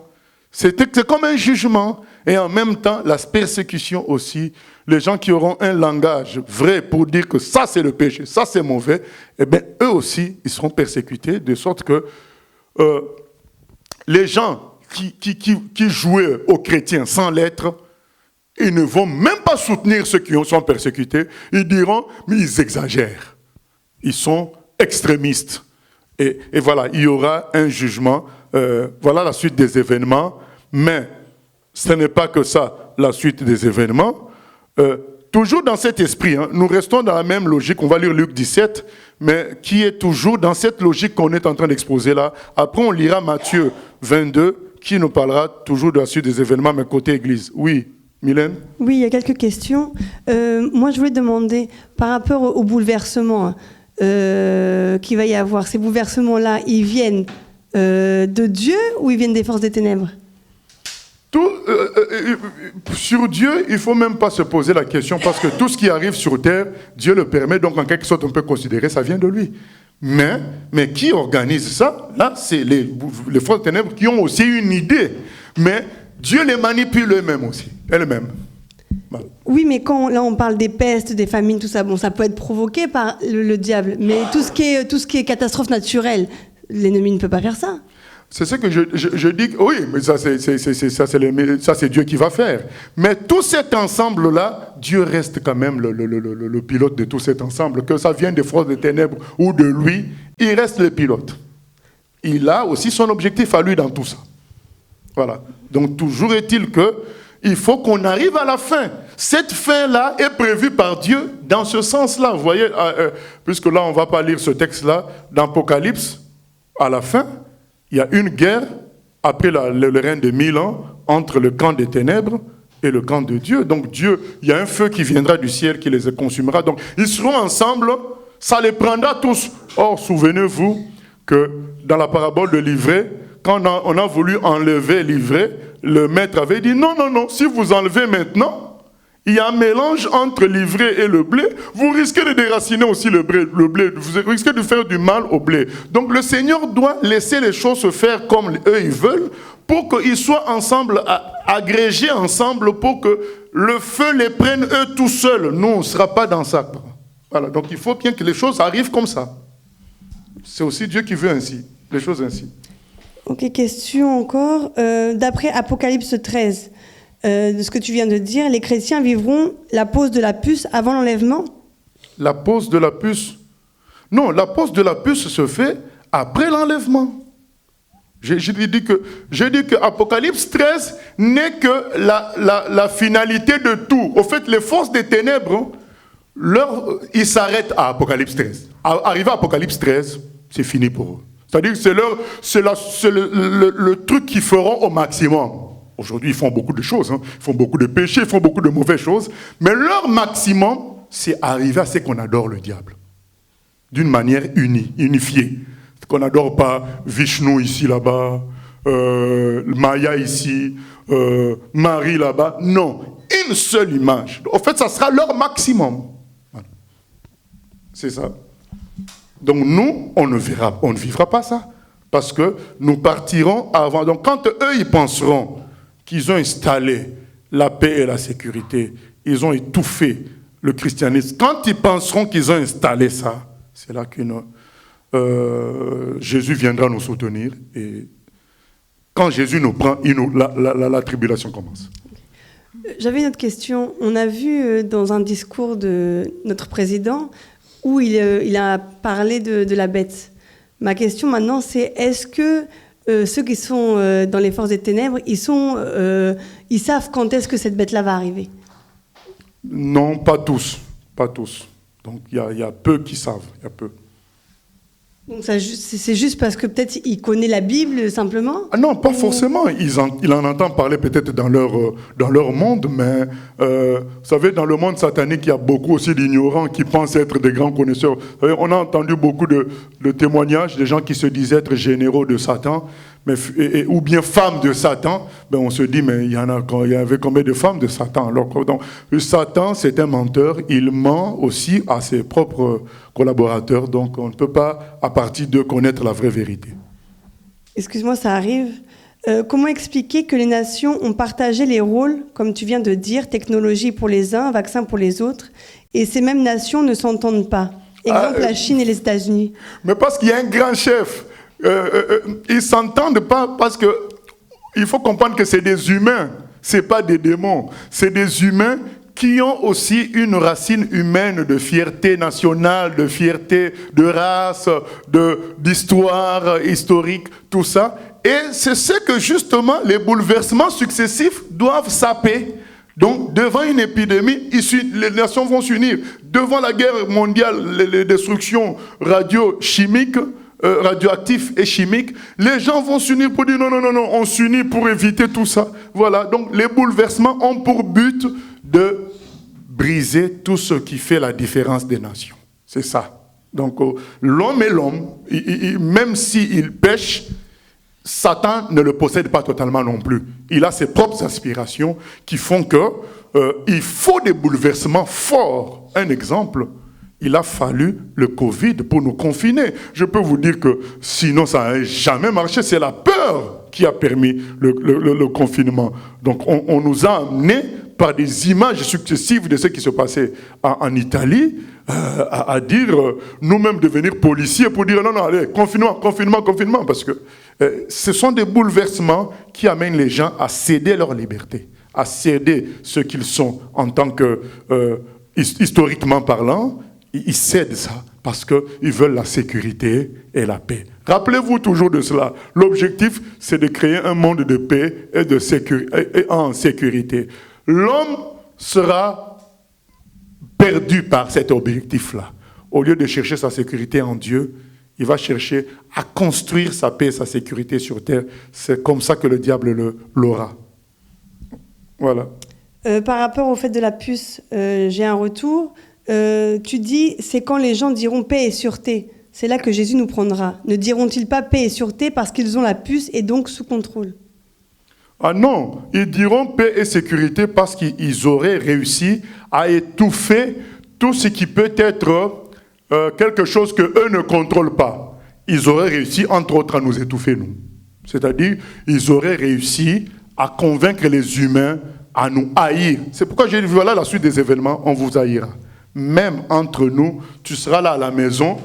B: C'est comme un jugement. Et en même temps, la persécution aussi. Les gens qui auront un langage vrai pour dire que ça, c'est le péché, ça, c'est mauvais, eh bien, eux aussi, ils seront persécutés, de sorte que les gens qui jouaient aux chrétiens sans l'être, ils ne vont même pas soutenir ceux qui sont persécutés. Ils diront, mais ils exagèrent. Ils sont extrémistes. Et voilà, il y aura un jugement. Voilà la suite des événements. Mais ce n'est pas que ça, la suite des événements. Toujours dans cet esprit, hein, nous restons dans la même logique. On va lire Luc 17, mais qui est toujours dans cette logique qu'on est en train d'exposer là. Après, on lira Matthieu 22, qui nous parlera toujours de la suite des événements, mais côté Église. Oui, Mylène ?
D: Oui, il y a quelques questions. Moi, je voulais demander, par rapport au bouleversement qu'il va y avoir, ces bouleversements-là, ils viennent de Dieu ou ils viennent des forces des ténèbres ?
B: Sur Dieu, il ne faut même pas se poser la question parce que tout ce qui arrive sur terre, Dieu le permet, donc en quelque sorte on peut considérer que ça vient de lui. Mais qui organise ça? Là, c'est les forces des ténèbres qui ont aussi une idée, mais Dieu les manipule eux-mêmes aussi, elles-mêmes. Voilà.
D: Oui, mais quand là on parle des pestes, des famines, tout ça, bon, ça peut être provoqué par le diable, mais tout ce qui est catastrophe naturelle, l'ennemi ne peut pas faire ça.
B: C'est ce que je dis, oui, mais ça c'est Dieu qui va faire. Mais tout cet ensemble-là, Dieu reste quand même le pilote de tout cet ensemble. Que ça vienne des forces des ténèbres ou de lui, il reste le pilote. Il a aussi son objectif à lui dans tout ça. Voilà. Donc toujours est-il qu'il faut qu'on arrive à la fin. Cette fin-là est prévue par Dieu dans ce sens-là. Vous voyez, puisque là on ne va pas lire ce texte-là, d'Apocalypse, à la fin, il y a une guerre, après le règne de 1000 ans, entre le camp des ténèbres et le camp de Dieu. Donc Dieu, il y a un feu qui viendra du ciel qui les consumera. Donc ils seront ensemble, ça les prendra tous. Or, souvenez-vous que dans la parabole de l'ivraie, quand on a voulu enlever l'ivraie, le maître avait dit non, si vous enlevez maintenant, il y a un mélange entre l'ivraie et le blé, vous risquez de déraciner aussi le blé, vous risquez de faire du mal au blé. Donc le Seigneur doit laisser les choses se faire comme eux ils veulent, pour qu'ils soient ensemble, agrégés ensemble, pour que le feu les prenne eux tout seuls. Nous, on ne sera pas dans ça. Voilà, donc il faut bien que les choses arrivent comme ça. C'est aussi Dieu qui veut ainsi, les choses ainsi.
D: Ok, question encore. D'après Apocalypse 13, de ce que tu viens de dire, les chrétiens vivront la pose de la puce avant l'enlèvement ?
B: La pose de la puce? Non, la pose de la puce se fait après l'enlèvement. J'ai dit que Apocalypse 13 n'est que la finalité de tout. Au fait, les forces des ténèbres, ils s'arrêtent à Apocalypse 13. Arrivé à Apocalypse 13, c'est fini pour eux. C'est-à-dire que c'est le truc qu'ils feront au maximum. Aujourd'hui, ils font beaucoup de choses, hein. Ils font beaucoup de péchés, ils font beaucoup de mauvaises choses. Mais leur maximum, c'est arriver à ce qu'on adore le diable. D'une manière unifiée. Qu'on n'adore pas Vishnu ici, là-bas, Maya ici, Marie là-bas. Non, une seule image. En fait, ça sera leur maximum. Voilà. C'est ça. Donc nous, on ne vivra pas ça. Parce que nous partirons avant. Donc quand eux, ils penseront qu'ils ont installé la paix et la sécurité, ils ont étouffé le christianisme, quand ils penseront qu'ils ont installé ça, c'est là que Jésus viendra nous soutenir. Et quand Jésus nous prend, la tribulation commence.
D: J'avais une autre question. On a vu dans un discours de notre président où il a parlé de la bête. Ma question maintenant, c'est est-ce que ceux qui sont dans les forces des ténèbres, ils savent quand est-ce que cette bête-là va arriver?
B: Non, pas tous. Pas tous. Donc il y a peu qui savent. Il y a peu.
D: Donc c'est juste parce que peut-être il connaît la Bible simplement?
B: Ah non, pas forcément. Il en entend parler peut-être dans leur monde, mais vous savez, dans le monde satanique, il y a beaucoup aussi d'ignorants qui pensent être des grands connaisseurs. Vous savez, on a entendu beaucoup de témoignages de gens qui se disaient être généraux de Satan, ou bien femmes de Satan. Ben, on se dit, mais il y avait combien de femmes de Satan? Alors, donc, Satan, c'est un menteur. Il ment aussi à ses propres collaborateurs. Donc, on ne peut pas, à partir d'eux, connaître la vraie vérité.
D: Excuse-moi, ça arrive. Comment expliquer que les nations ont partagé les rôles, comme tu viens de dire, technologie pour les uns, vaccin pour les autres, et ces mêmes nations ne s'entendent pas? Exemple, la Chine et les États-Unis.
B: Mais parce qu'il y a un grand chef. Ils ne s'entendent pas parce que il faut comprendre que c'est des humains, ce n'est pas des démons. C'est des humains qui ont aussi une racine humaine de fierté nationale, de fierté de race, d'histoire historique, tout ça. Et c'est ce que justement les bouleversements successifs doivent saper. Donc, devant une épidémie, les nations vont s'unir. Devant la guerre mondiale, les destructions radiochimiques, radioactifs et chimiques, les gens vont s'unir pour dire non, on s'unit pour éviter tout ça. Voilà, donc les bouleversements ont pour but de briser tout ce qui fait la différence des nations. C'est ça. Donc, l'homme est l'homme, même s'il pêche, Satan ne le possède pas totalement non plus. Il a ses propres aspirations qui font qu'il faut des bouleversements forts. Un exemple, il a fallu le Covid pour nous confiner. Je peux vous dire que sinon ça n'a jamais marché. C'est la peur qui a permis le confinement. Donc on nous a amenés par des images successives de ce qui se passait en Italie à dire nous-mêmes devenir policiers pour dire non, allez, confinement, parce que ce sont des bouleversements qui amènent les gens à céder leur liberté, à céder ce qu'ils sont en tant que, historiquement parlant. Ils cèdent ça parce qu'ils veulent la sécurité et la paix. Rappelez-vous toujours de cela. L'objectif, c'est de créer un monde de paix et en sécurité. L'homme sera perdu par cet objectif-là. Au lieu de chercher sa sécurité en Dieu, il va chercher à construire sa paix et sa sécurité sur terre. C'est comme ça que le diable l'aura. Voilà.
D: Par rapport au fait de la puce, j'ai un retour. Tu dis, c'est quand les gens diront paix et sûreté. C'est là que Jésus nous prendra. Ne diront-ils pas paix et sûreté parce qu'ils ont la puce et donc sous contrôle?
B: Ah non, ils diront paix et sécurité parce qu'ils auraient réussi à étouffer tout ce qui peut être quelque chose qu'eux ne contrôlent pas. Ils auraient réussi, entre autres, à nous étouffer, nous. C'est-à-dire, ils auraient réussi à convaincre les humains à nous haïr. C'est pourquoi j'ai dit, voilà la suite des événements, on vous haïra. Même entre nous, tu seras là à la maison,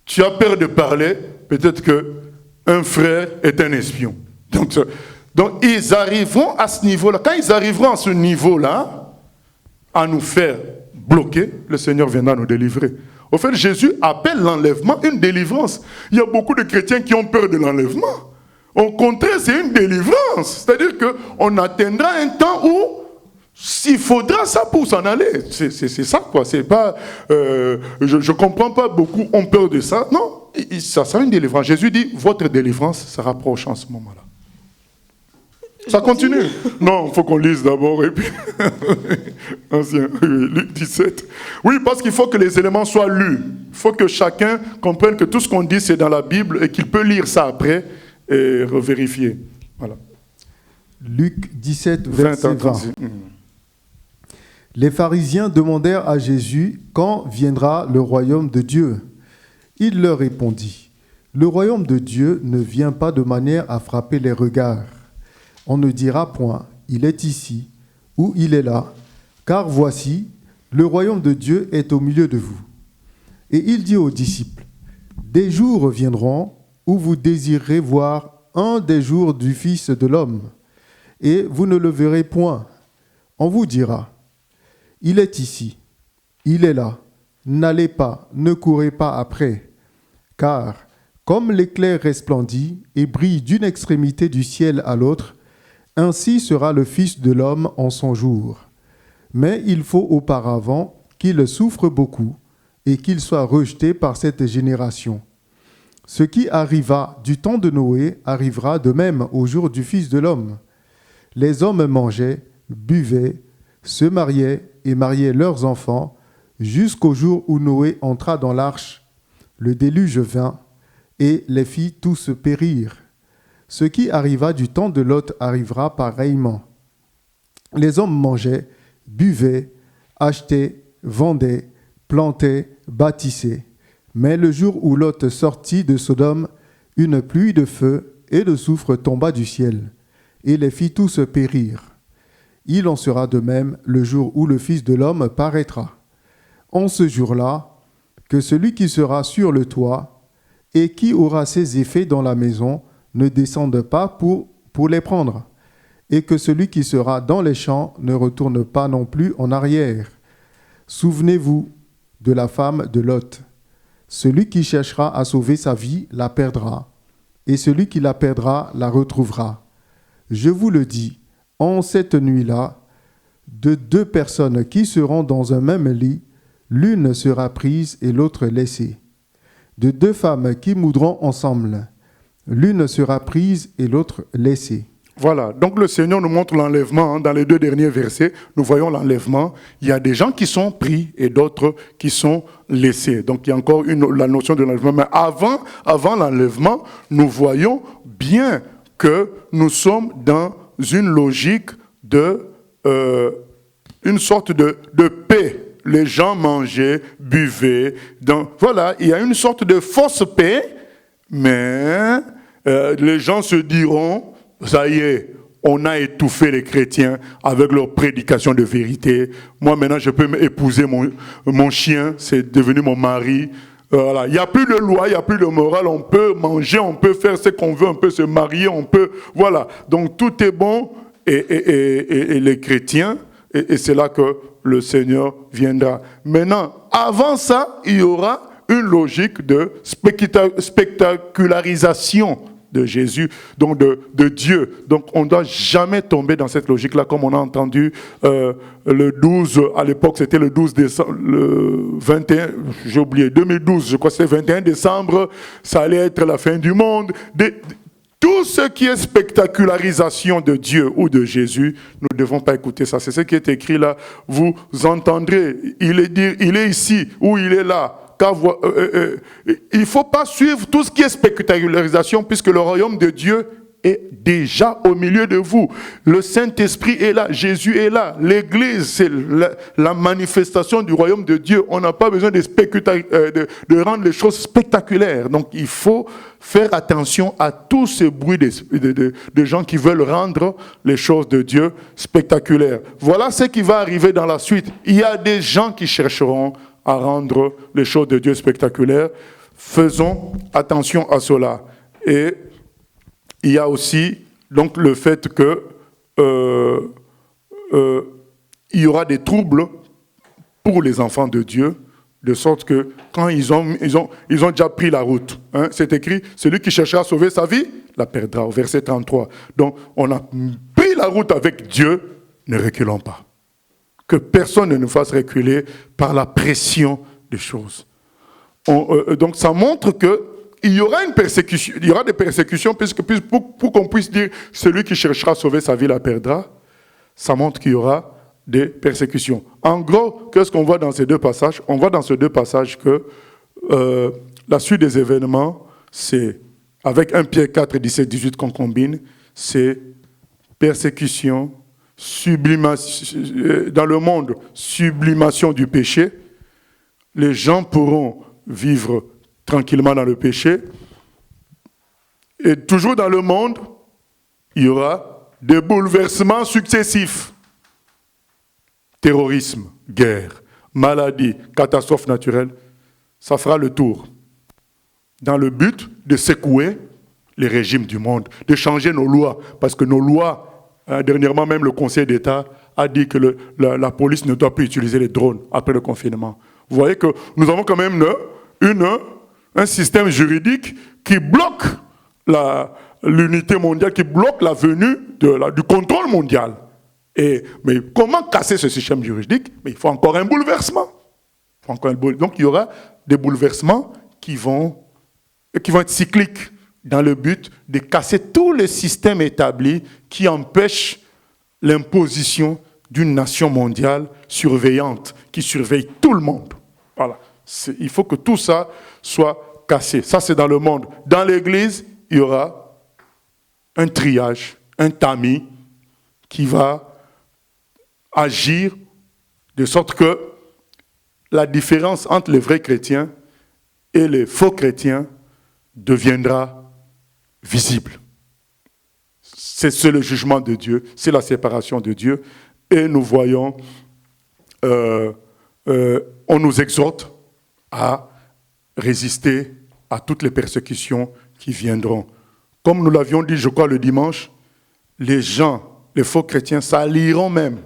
B: tu as peur de parler, peut-être qu'un frère est un espion. Donc ils arriveront à ce niveau-là. Quand ils arriveront à ce niveau-là, à nous faire bloquer, le Seigneur viendra nous délivrer. Au fait, Jésus appelle l'enlèvement une délivrance. Il y a beaucoup de chrétiens qui ont peur de l'enlèvement. Au contraire, c'est une délivrance. C'est-à-dire qu'on atteindra un temps où s'il faudra ça pour s'en aller. C'est ça, quoi. C'est pas, je ne comprends pas, beaucoup ont peur de ça. Non, ça sera une délivrance. Jésus dit, votre délivrance se rapproche en ce moment-là. Ça continue. Non, il faut qu'on lise d'abord. Et puis, Luc 17. Oui, parce qu'il faut que les éléments soient lus. Il faut que chacun comprenne que tout ce qu'on dit, c'est dans la Bible et qu'il peut lire ça après et revérifier. Voilà.
C: Luc 17, verset 20.
B: Mmh.
C: Les pharisiens demandèrent à Jésus quand viendra le royaume de Dieu. Il leur répondit, le royaume de Dieu ne vient pas de manière à frapper les regards. On ne dira point, il est ici ou il est là, car voici, le royaume de Dieu est au milieu de vous. Et il dit aux disciples, des jours viendront où vous désirerez voir un des jours du Fils de l'homme, et vous ne le verrez point. On vous dira, il est ici, il est là, n'allez pas, ne courez pas après, car comme l'éclair resplendit et brille d'une extrémité du ciel à l'autre, ainsi sera le Fils de l'homme en son jour. Mais il faut auparavant qu'il souffre beaucoup et qu'il soit rejeté par cette génération. Ce qui arriva du temps de Noé arrivera de même au jour du Fils de l'homme. Les hommes mangeaient, buvaient, se mariaient et mariaient leurs enfants, jusqu'au jour où Noé entra dans l'arche. Le déluge vint, et les fit tous périr. Ce qui arriva du temps de Lot arrivera pareillement. Les hommes mangeaient, buvaient, achetaient, vendaient, plantaient, bâtissaient. Mais le jour où Lot sortit de Sodome, une pluie de feu et de soufre tomba du ciel, et les fit tous périr. Il en sera de même le jour où le Fils de l'homme paraîtra. En ce jour-là, que celui qui sera sur le toit et qui aura ses effets dans la maison ne descende pas pour les prendre, et que celui qui sera dans les champs ne retourne pas non plus en arrière. Souvenez-vous de la femme de Lot. Celui qui cherchera à sauver sa vie la perdra, et celui qui la perdra la retrouvera. Je vous le dis, en cette nuit-là, de 2 personnes qui seront dans un même lit, l'une sera prise et l'autre laissée. De 2 femmes qui moudront ensemble, l'une sera prise et l'autre laissée.
B: Voilà, donc le Seigneur nous montre l'enlèvement. Dans les 2 derniers versets, nous voyons l'enlèvement. Il y a des gens qui sont pris et d'autres qui sont laissés. Donc il y a encore la notion de l'enlèvement. Mais avant l'enlèvement, nous voyons bien que nous sommes dans une logique de une sorte de paix. Les gens mangeaient, buvaient. Donc voilà, il y a une sorte de fausse paix, mais les gens se diront, ça y est, on a étouffé les chrétiens avec leur prédication de vérité. Moi, maintenant, je peux épouser mon chien, c'est devenu mon mari. Voilà. Il n'y a plus de loi, il n'y a plus de morale. On peut manger, on peut faire ce qu'on veut, on peut se marier, on peut... Voilà. Donc, tout est bon. Et les chrétiens, et c'est là que le Seigneur viendra. Maintenant, avant ça, il y aura une logique de spectacularisation de Jésus, donc de Dieu. Donc on ne doit jamais tomber dans cette logique-là, comme on a entendu le 12, à l'époque c'était le 12 décembre, le 21, j'ai oublié, 2012, je crois que c'est 21 décembre, ça allait être la fin du monde. Tout ce qui est spectacularisation de Dieu ou de Jésus, nous ne devons pas écouter ça. C'est ce qui est écrit là. Vous entendrez, il est ici ou il est là. Il ne faut pas suivre tout ce qui est spectacularisation, puisque le royaume de Dieu est déjà au milieu de vous. Le Saint-Esprit est là, Jésus est là. L'Église, c'est la manifestation du royaume de Dieu. On n'a pas besoin de rendre les choses spectaculaires. Donc il faut faire attention à tout ce bruit de gens qui veulent rendre les choses de Dieu spectaculaires. Voilà ce qui va arriver dans la suite. Il y a des gens qui chercheront à rendre les choses de Dieu spectaculaires. Faisons attention à cela. Et il y a aussi donc le fait que il y aura des troubles pour les enfants de Dieu, de sorte que quand ils ont déjà pris la route, hein, c'est écrit, celui qui cherchera à sauver sa vie la perdra, au verset 33. Donc on a pris la route avec Dieu, ne reculons pas. Que personne ne nous fasse reculer par la pression des choses. Donc ça montre qu'il y aura une persécution, il y aura des persécutions, pour qu'on puisse dire celui qui cherchera à sauver sa vie la perdra. Ça montre qu'il y aura des persécutions. En gros, qu'est-ce qu'on voit dans ces 2 passages? On voit dans ces 2 passages que la suite des événements, c'est avec 1 Pierre 4, 17, 18 qu'on combine, c'est persécution, sublimation, dans le monde, sublimation du péché. Les gens pourront vivre tranquillement dans le péché. Et toujours dans le monde, il y aura des bouleversements successifs. Terrorisme, guerre, maladie, catastrophe naturelle, ça fera le tour. Dans le but de secouer les régimes du monde, de changer nos lois. Parce que nos lois, dernièrement même le Conseil d'État a dit que la police ne doit plus utiliser les drones après le confinement. Vous voyez que nous avons quand même un système juridique qui bloque l'unité mondiale, qui bloque la venue du contrôle mondial. Mais comment casser ce système juridique? Mais il faut encore un bouleversement. Donc il y aura des bouleversements qui vont être cycliques dans le but de casser tous les systèmes établis qui empêchent l'imposition d'une nation mondiale surveillante, qui surveille tout le monde. Voilà. Il faut que tout ça soit cassé. Ça, c'est dans le monde. Dans l'Église, il y aura un triage, un tamis qui va agir de sorte que la différence entre les vrais chrétiens et les faux chrétiens deviendra visible. C'est le jugement de Dieu, c'est la séparation de Dieu. Et nous voyons, on nous exhorte à résister à toutes les persécutions qui viendront. Comme nous l'avions dit, je crois, le dimanche, les faux chrétiens s'allieront même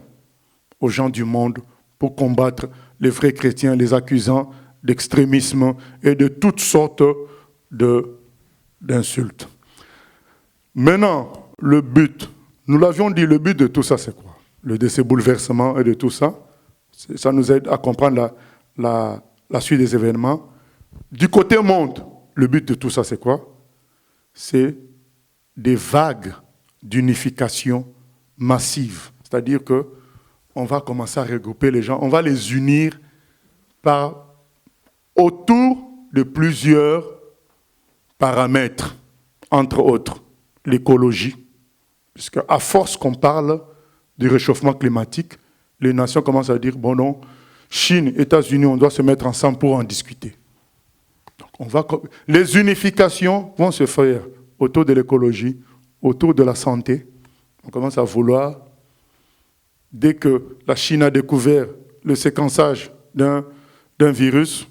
B: aux gens du monde pour combattre les vrais chrétiens, les accusant d'extrémisme et de toutes sortes d'insultes. Maintenant, le but, nous l'avions dit, le but de tout ça, c'est quoi? De ces bouleversements et de tout ça, ça nous aide à comprendre la suite des événements. Du côté monde, le but de tout ça, c'est quoi? C'est des vagues d'unification massive. C'est-à-dire qu'on va commencer à regrouper les gens, on va les unir autour de plusieurs paramètres, entre autres l'écologie, puisque à force qu'on parle du réchauffement climatique, les nations commencent à dire, bon non, Chine, États-Unis, on doit se mettre ensemble pour en discuter. Donc les unifications vont se faire autour de l'écologie, autour de la santé. On commence à vouloir, dès que la Chine a découvert le séquençage d'un virus,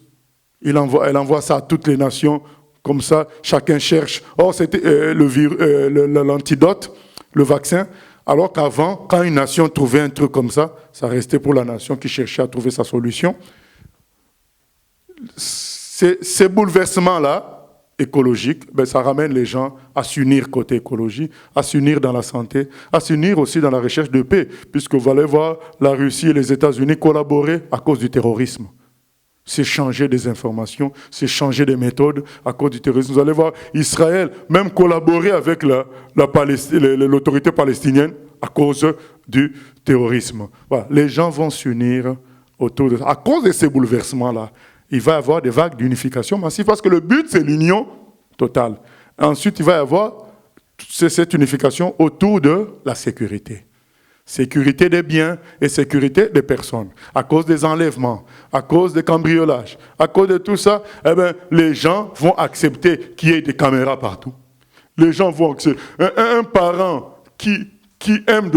B: elle envoie ça à toutes les nations. Comme ça, chacun cherche. Or, c'était l'antidote, le vaccin. Alors qu'avant, quand une nation trouvait un truc comme ça, ça restait pour la nation qui cherchait à trouver sa solution. Ces bouleversements-là, écologiques, ça ramène les gens à s'unir côté écologie, à s'unir dans la santé, à s'unir aussi dans la recherche de paix, puisque vous allez voir la Russie et les États-Unis collaborer à cause du terrorisme. C'est changer des informations, c'est changer des méthodes à cause du terrorisme. Vous allez voir Israël même collaborer avec l'autorité palestinienne à cause du terrorisme. Voilà. Les gens vont s'unir autour de ça. À cause de ces bouleversements-là, il va y avoir des vagues d'unification massive parce que le but, c'est l'union totale. Ensuite, il va y avoir cette unification autour de la sécurité. Sécurité des biens et sécurité des personnes. À cause des enlèvements, à cause des cambriolages, à cause de tout ça, les gens vont accepter qu'il y ait des caméras partout. Les gens vont accepter. Un parent qui aime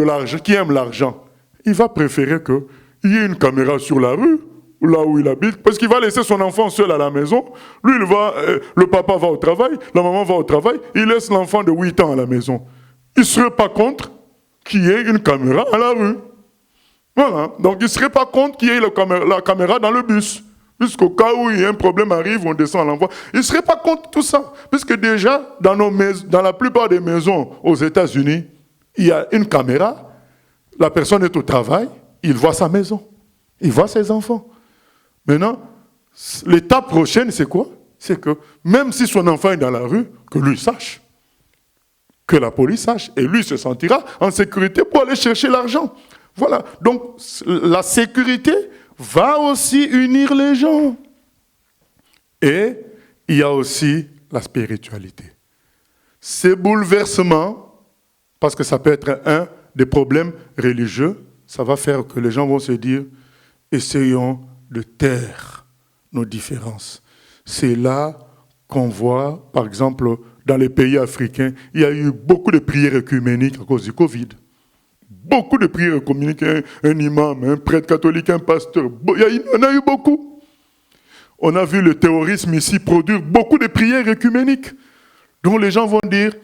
B: l'argent, il va préférer qu'il y ait une caméra sur la rue, là où il habite, parce qu'il va laisser son enfant seul à la maison. Lui, le papa va au travail, la maman va au travail, il laisse l'enfant de 8 ans à la maison. Il ne serait pas contre qu'il y ait une caméra à la rue. Voilà. Donc, il ne serait pas contre qu'il y ait la caméra dans le bus. Puisqu'au cas où il y a un problème arrive, on descend, on l'envoie. Il ne serait pas contre tout ça. Puisque déjà, dans la plupart des maisons aux États-Unis, il y a une caméra. La personne est au travail, il voit sa maison. Il voit ses enfants. Maintenant, l'étape prochaine, c'est quoi? C'est que même si son enfant est dans la rue, que lui sache. Que la police sache, et lui se sentira en sécurité pour aller chercher l'argent. Voilà, donc la sécurité va aussi unir les gens. Et il y a aussi la spiritualité. Ces bouleversements, parce que ça peut être un des problèmes religieux, ça va faire que les gens vont se dire, essayons de taire nos différences. C'est là qu'on voit, par exemple, dans les pays africains, il y a eu beaucoup de prières œcuméniques à cause du Covid. beaucoup de prières communiques, un imam, un prêtre catholique, un pasteur. Il y en a eu beaucoup. On a vu le terrorisme ici produire beaucoup de prières œcuméniques. Donc les gens vont dire,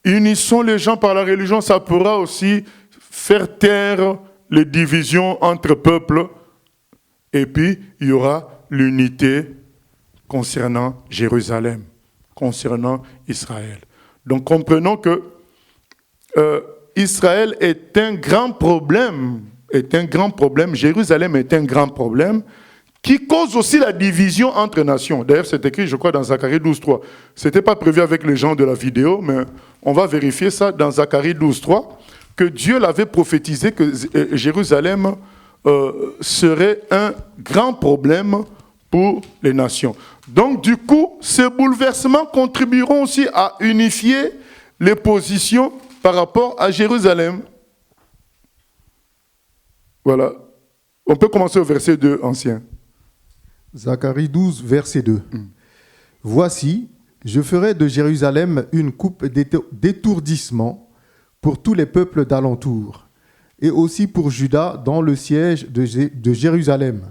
B: unissons les gens par la religion, ça pourra aussi faire taire les divisions entre peuples. Et puis, il y aura l'unité concernant Jérusalem, concernant Israël. Donc comprenons que Israël est un grand problème, Jérusalem est un grand problème, qui cause aussi la division entre nations. D'ailleurs, c'est écrit, je crois, dans Zacharie 12.3. Ce n'était pas prévu avec les gens de la vidéo, mais on va vérifier ça dans Zacharie 12.3, que Dieu l'avait prophétisé que Jérusalem serait un grand problème pour les nations. Donc, du coup, ces bouleversements contribueront aussi à unifier les positions par rapport à Jérusalem. Voilà. On peut commencer au verset 2, ancien.
C: Zacharie 12, verset 2. Voici, je ferai de Jérusalem une coupe d'étourdissement pour tous les peuples d'alentour, et aussi pour Juda dans le siège de Jérusalem.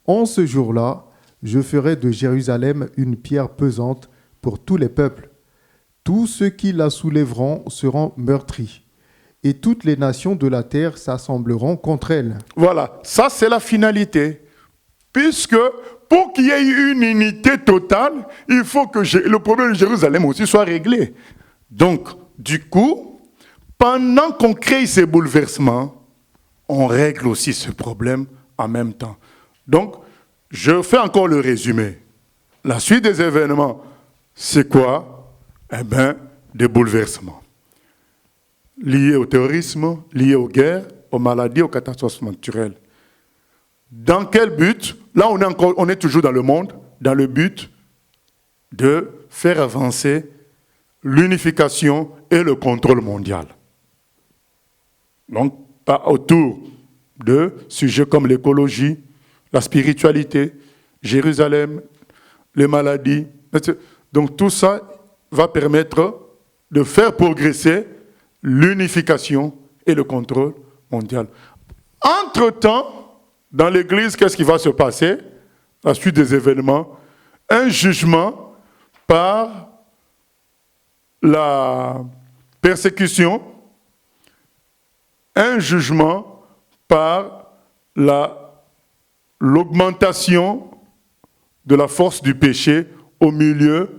C: En ce jour-là, je ferai de Jérusalem une pierre pesante pour tous les peuples. Tous ceux qui la soulèveront seront meurtris, et toutes les nations de la terre s'assembleront contre elle.
B: Voilà, ça c'est la finalité. Puisque pour qu'il y ait une unité totale, il faut que le problème de Jérusalem aussi soit réglé. Donc, du coup, pendant qu'on crée ces bouleversements, on règle aussi ce problème en même temps. Donc, je fais encore le résumé. La suite des événements, c'est quoi? Eh bien, des bouleversements. Liés au terrorisme, liés aux guerres, aux maladies, aux catastrophes naturelles. Dans quel but? Là, on est toujours dans le monde, dans le but de faire avancer l'unification et le contrôle mondial. Donc, pas autour de sujets comme l'écologie, la spiritualité, Jérusalem, les maladies. Donc, tout ça va permettre de faire progresser l'unification et le contrôle mondial. Entre-temps, dans l'Église, qu'est-ce qui va se passer? La suite des événements, un jugement par la persécution, un jugement par l'augmentation de la force du péché au milieu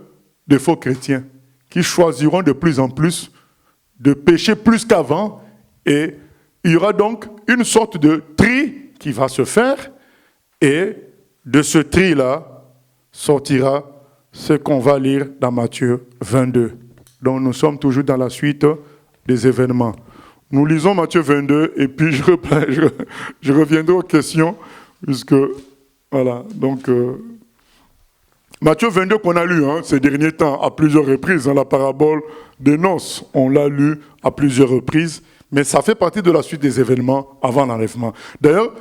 B: des faux chrétiens, qui choisiront de plus en plus de pécher plus qu'avant, et il y aura donc une sorte de tri qui va se faire, et de ce tri-là sortira ce qu'on va lire dans Matthieu 22. Donc nous sommes toujours dans la suite des événements. Nous lisons Matthieu 22, et puis je reviendrai aux questions, puisque, voilà, donc, Matthieu 22 qu'on a lu ces derniers temps à plusieurs reprises, la parabole des noces, on l'a lu à plusieurs reprises, mais ça fait partie de la suite des événements avant l'enlèvement. D'ailleurs,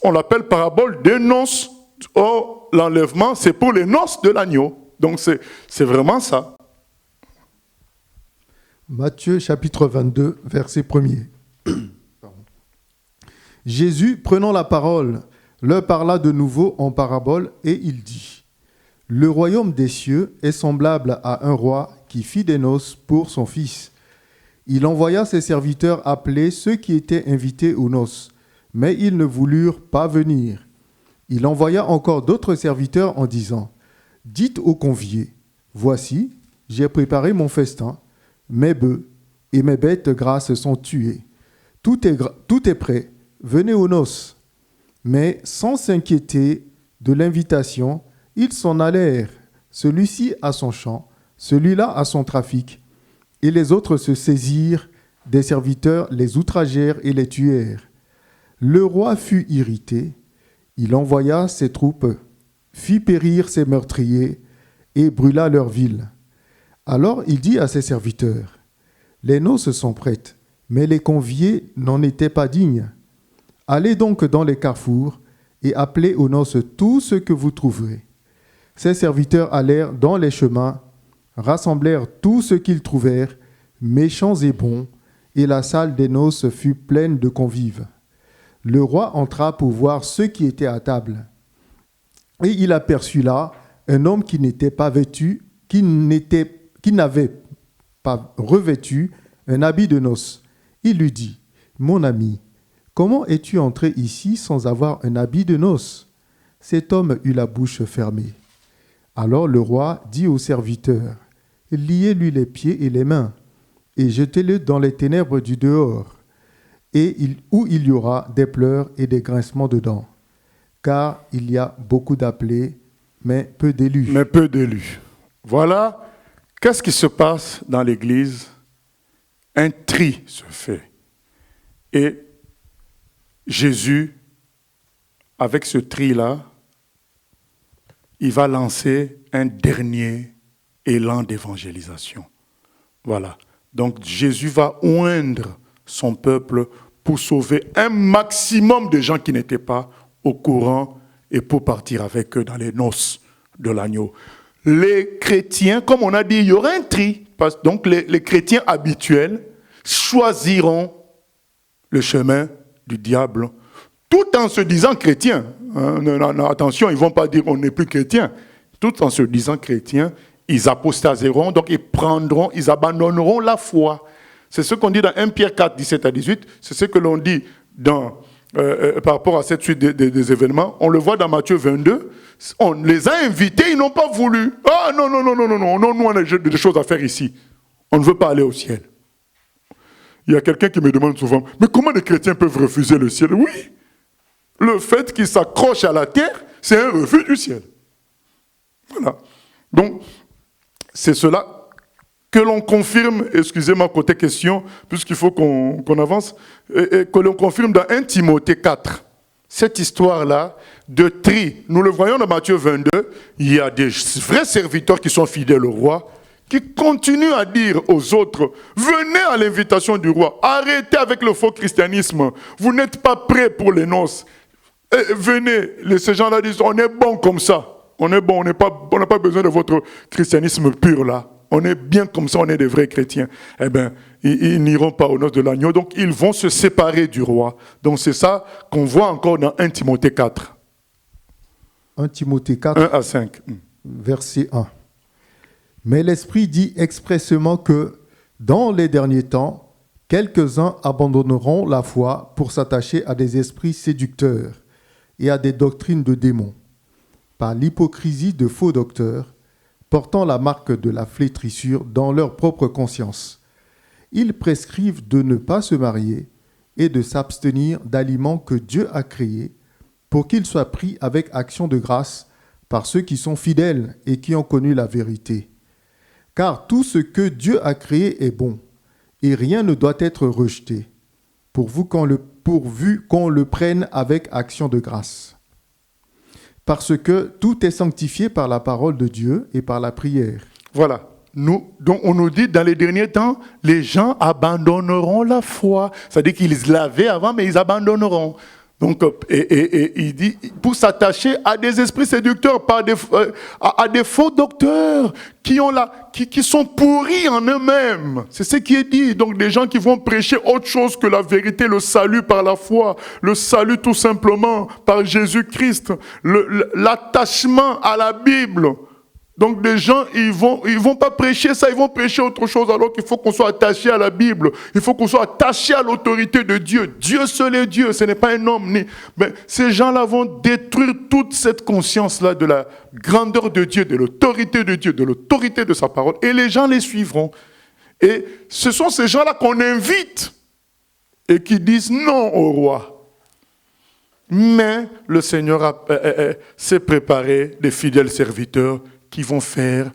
B: on l'appelle parabole des noces. Or, l'enlèvement, c'est pour les noces de l'agneau. Donc, c'est vraiment ça.
C: Matthieu chapitre 22, verset 1er. Jésus, prenant la parole, leur parla de nouveau en parabole et il dit : Le royaume des cieux est semblable à un roi qui fit des noces pour son fils. Il envoya ses serviteurs appeler ceux qui étaient invités aux noces, mais ils ne voulurent pas venir. Il envoya encore d'autres serviteurs en disant : Dites aux conviés : Voici, j'ai préparé mon festin, mes bœufs et mes bêtes grasses sont tués. Tout est prêt, venez aux noces. Mais sans s'inquiéter de l'invitation, ils s'en allèrent, celui-ci à son champ, celui-là à son trafic. Et les autres se saisirent des serviteurs, les outragèrent et les tuèrent. Le roi fut irrité, il envoya ses troupes, fit périr ses meurtriers et brûla leur ville. Alors il dit à ses serviteurs : Les noces sont prêtes, mais les conviés n'en étaient pas dignes. Allez donc dans les carrefours et appelez aux noces tout ce que vous trouverez. Ses serviteurs allèrent dans les chemins, rassemblèrent tout ce qu'ils trouvèrent, méchants et bons, et la salle des noces fut pleine de convives. Le roi entra pour voir ceux qui étaient à table. Et il aperçut là un homme qui n'était pas vêtu, qui n'avait pas revêtu un habit de noces. Il lui dit, « Mon ami, comment es-tu entré ici sans avoir un habit de noces ?» Cet homme eut la bouche fermée. Alors le roi dit au serviteur, « Liez-lui les pieds et les mains, et jetez-le dans les ténèbres du dehors, où il y aura des pleurs et des grincements de dents. Car il y a beaucoup d'appelés, mais peu d'élus. »
B: Mais peu d'élus. Voilà, qu'est-ce qui se passe dans l'Église? Un tri se fait. Et Jésus, avec ce tri-là, il va lancer un dernier élan d'évangélisation. Voilà. Donc Jésus va oindre son peuple pour sauver un maximum de gens qui n'étaient pas au courant et pour partir avec eux dans les noces de l'agneau. Les chrétiens, comme on a dit, il y aura un tri. Donc les chrétiens habituels choisiront le chemin du diable, tout en se disant chrétiens. Attention, ils ne vont pas dire on n'est plus chrétien. Tout en se disant chrétiens, ils apostaseront, donc ils abandonneront la foi. C'est ce qu'on dit dans 1 Pierre 4, 17 à 18. C'est ce que l'on dit par rapport à cette suite des événements. On le voit dans Matthieu 22. On les a invités, ils n'ont pas voulu. Ah non, nous on a des choses à faire ici. On ne veut pas aller au ciel. Il y a quelqu'un qui me demande souvent, mais comment les chrétiens peuvent refuser le ciel? Oui, le fait qu'ils s'accrochent à la terre, c'est un refus du ciel. Voilà. Donc, c'est cela que l'on confirme, excusez-moi côté question, puisqu'il faut qu'on avance, et que l'on confirme dans 1 Timothée 4. Cette histoire-là de tri, nous le voyons dans Matthieu 22, il y a des vrais serviteurs qui sont fidèles au roi, qui continuent à dire aux autres, venez à l'invitation du roi, arrêtez avec le faux christianisme, vous n'êtes pas prêts pour les noces. Venez, ces gens-là disent, on est bon comme ça, on est bon, on n'a pas besoin de votre christianisme pur là. On est bien comme ça, on est des vrais chrétiens. Eh bien, ils n'iront pas aux noces de l'agneau, donc ils vont se séparer du roi. Donc c'est ça qu'on voit encore dans 1 Timothée 4.
C: 1 Timothée 4,
B: 1 à 5.
C: Verset 1. Mais l'Esprit dit expressément que, dans les derniers temps, quelques-uns abandonneront la foi pour s'attacher à des esprits séducteurs et à des doctrines de démons, par l'hypocrisie de faux docteurs, portant la marque de la flétrissure dans leur propre conscience. Ils prescrivent de ne pas se marier et de s'abstenir d'aliments que Dieu a créés pour qu'ils soient pris avec action de grâce par ceux qui sont fidèles et qui ont connu la vérité. Car tout ce que Dieu a créé est bon, et rien ne doit être rejeté, pourvu qu'on le prenne avec action de grâce. Parce que tout est sanctifié par la parole de Dieu et par la prière.
B: Voilà. Donc on nous dit, dans les derniers temps, les gens abandonneront la foi. C'est-à-dire qu'ils l'avaient avant, mais ils abandonneront. Donc, et il dit, pour s'attacher à des esprits séducteurs, à des faux docteurs qui sont pourris en eux-mêmes. C'est ce qui est dit. Donc, des gens qui vont prêcher autre chose que la vérité, le salut par la foi, le salut tout simplement par Jésus-Christ, l'attachement à la Bible. Donc des gens, ils vont pas prêcher ça, ils vont prêcher autre chose, alors qu'il faut qu'on soit attaché à la Bible, il faut qu'on soit attaché à l'autorité de Dieu. Dieu seul est Dieu, ce n'est pas un homme. Mais ces gens-là vont détruire toute cette conscience-là de la grandeur de Dieu, de l'autorité de Dieu, de l'autorité de sa parole, et les gens les suivront. Et ce sont ces gens-là qu'on invite et qui disent non au roi. Mais le Seigneur s'est préparé des fidèles serviteurs qui vont faire,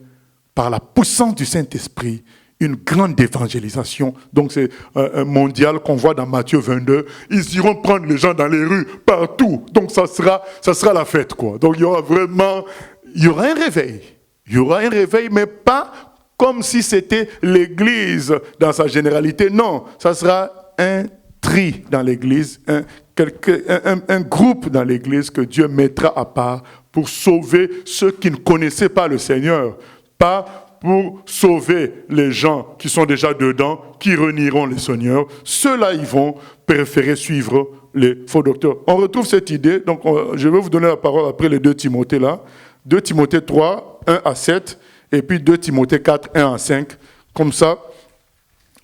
B: par la puissance du Saint-Esprit, une grande évangélisation. Donc c'est un mondial qu'on voit dans Matthieu 22. Ils iront prendre les gens dans les rues, partout. Donc ça sera la fête, quoi. Donc il y aura un réveil. Il y aura un réveil, mais pas comme si c'était l'Église dans sa généralité. Non, ça sera un tri dans l'Église, un groupe dans l'Église que Dieu mettra à part pour sauver ceux qui ne connaissaient pas le Seigneur. Pas pour sauver les gens qui sont déjà dedans, qui renieront le Seigneur. Ceux-là, ils vont préférer suivre les faux docteurs. On retrouve cette idée, donc je vais vous donner la parole après les 2 Timothée là. 2 Timothée 3, 1 à 7, et puis 2 Timothée 4, 1 à 5. Comme ça,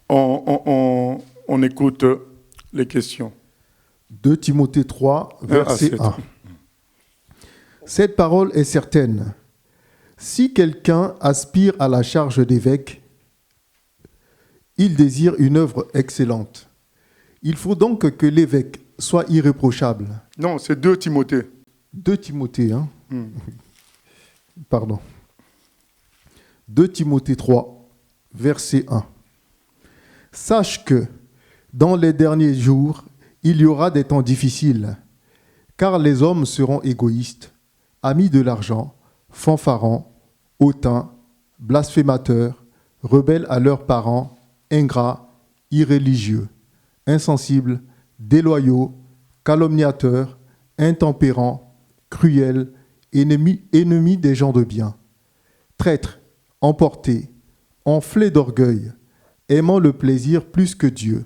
B: on écoute les questions.
C: 2 Timothée 3, verset 1. Cette parole est certaine. Si quelqu'un aspire à la charge d'évêque, il désire une œuvre excellente. Il faut donc que l'évêque soit irréprochable.
B: Non, c'est 2 Timothée.
C: 2 Timothée, hein. Pardon. 2 Timothée 3, verset 1. Sache que, dans les derniers jours, il y aura des temps difficiles, car les hommes seront égoïstes, amis de l'argent, fanfarons, hautains, blasphémateurs, rebelles à leurs parents, ingrats, irréligieux, insensibles, déloyaux, calomniateurs, intempérants, cruels, ennemis des gens de bien, traîtres, emportés, enflés d'orgueil, aimant le plaisir plus que Dieu,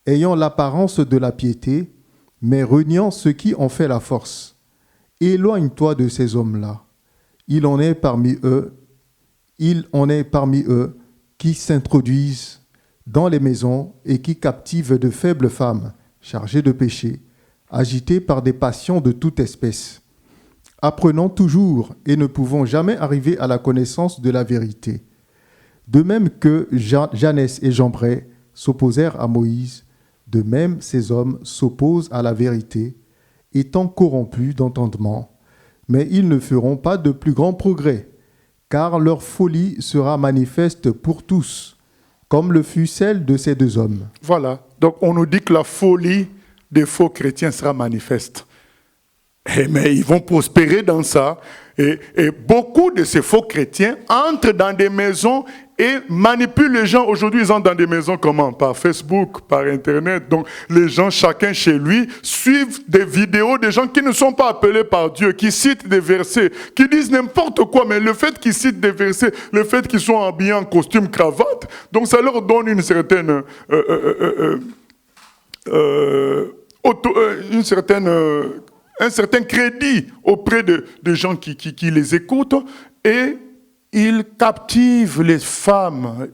C: ayant l'apparence de la piété, mais reniant ce qui en fait la force. Éloigne-toi de ces hommes-là. Il en est parmi eux qui s'introduisent dans les maisons et qui captivent de faibles femmes chargées de péché, agitées par des passions de toute espèce, apprenant toujours et ne pouvant jamais arriver à la connaissance de la vérité. De même que Janès et Jambres s'opposèrent à Moïse, de même ces hommes s'opposent à la vérité, étant corrompus d'entendement, mais ils ne feront pas de plus grands progrès, car leur folie sera manifeste pour tous, comme le fut celle de ces 2 hommes.
B: Voilà, donc on nous dit que la folie des faux chrétiens sera manifeste. Mais ils vont prospérer dans ça. Et beaucoup de ces faux chrétiens entrent dans des maisons et manipulent les gens. Aujourd'hui, ils entrent dans des maisons comment? Par Facebook, par Internet. Donc, les gens, chacun chez lui, suivent des vidéos des gens qui ne sont pas appelés par Dieu, qui citent des versets, qui disent n'importe quoi. Mais le fait qu'ils citent des versets, le fait qu'ils sont habillés en costume, cravate, donc ça leur donne une certaine... un certain crédit auprès de gens qui les écoutent, et ils captivent les femmes.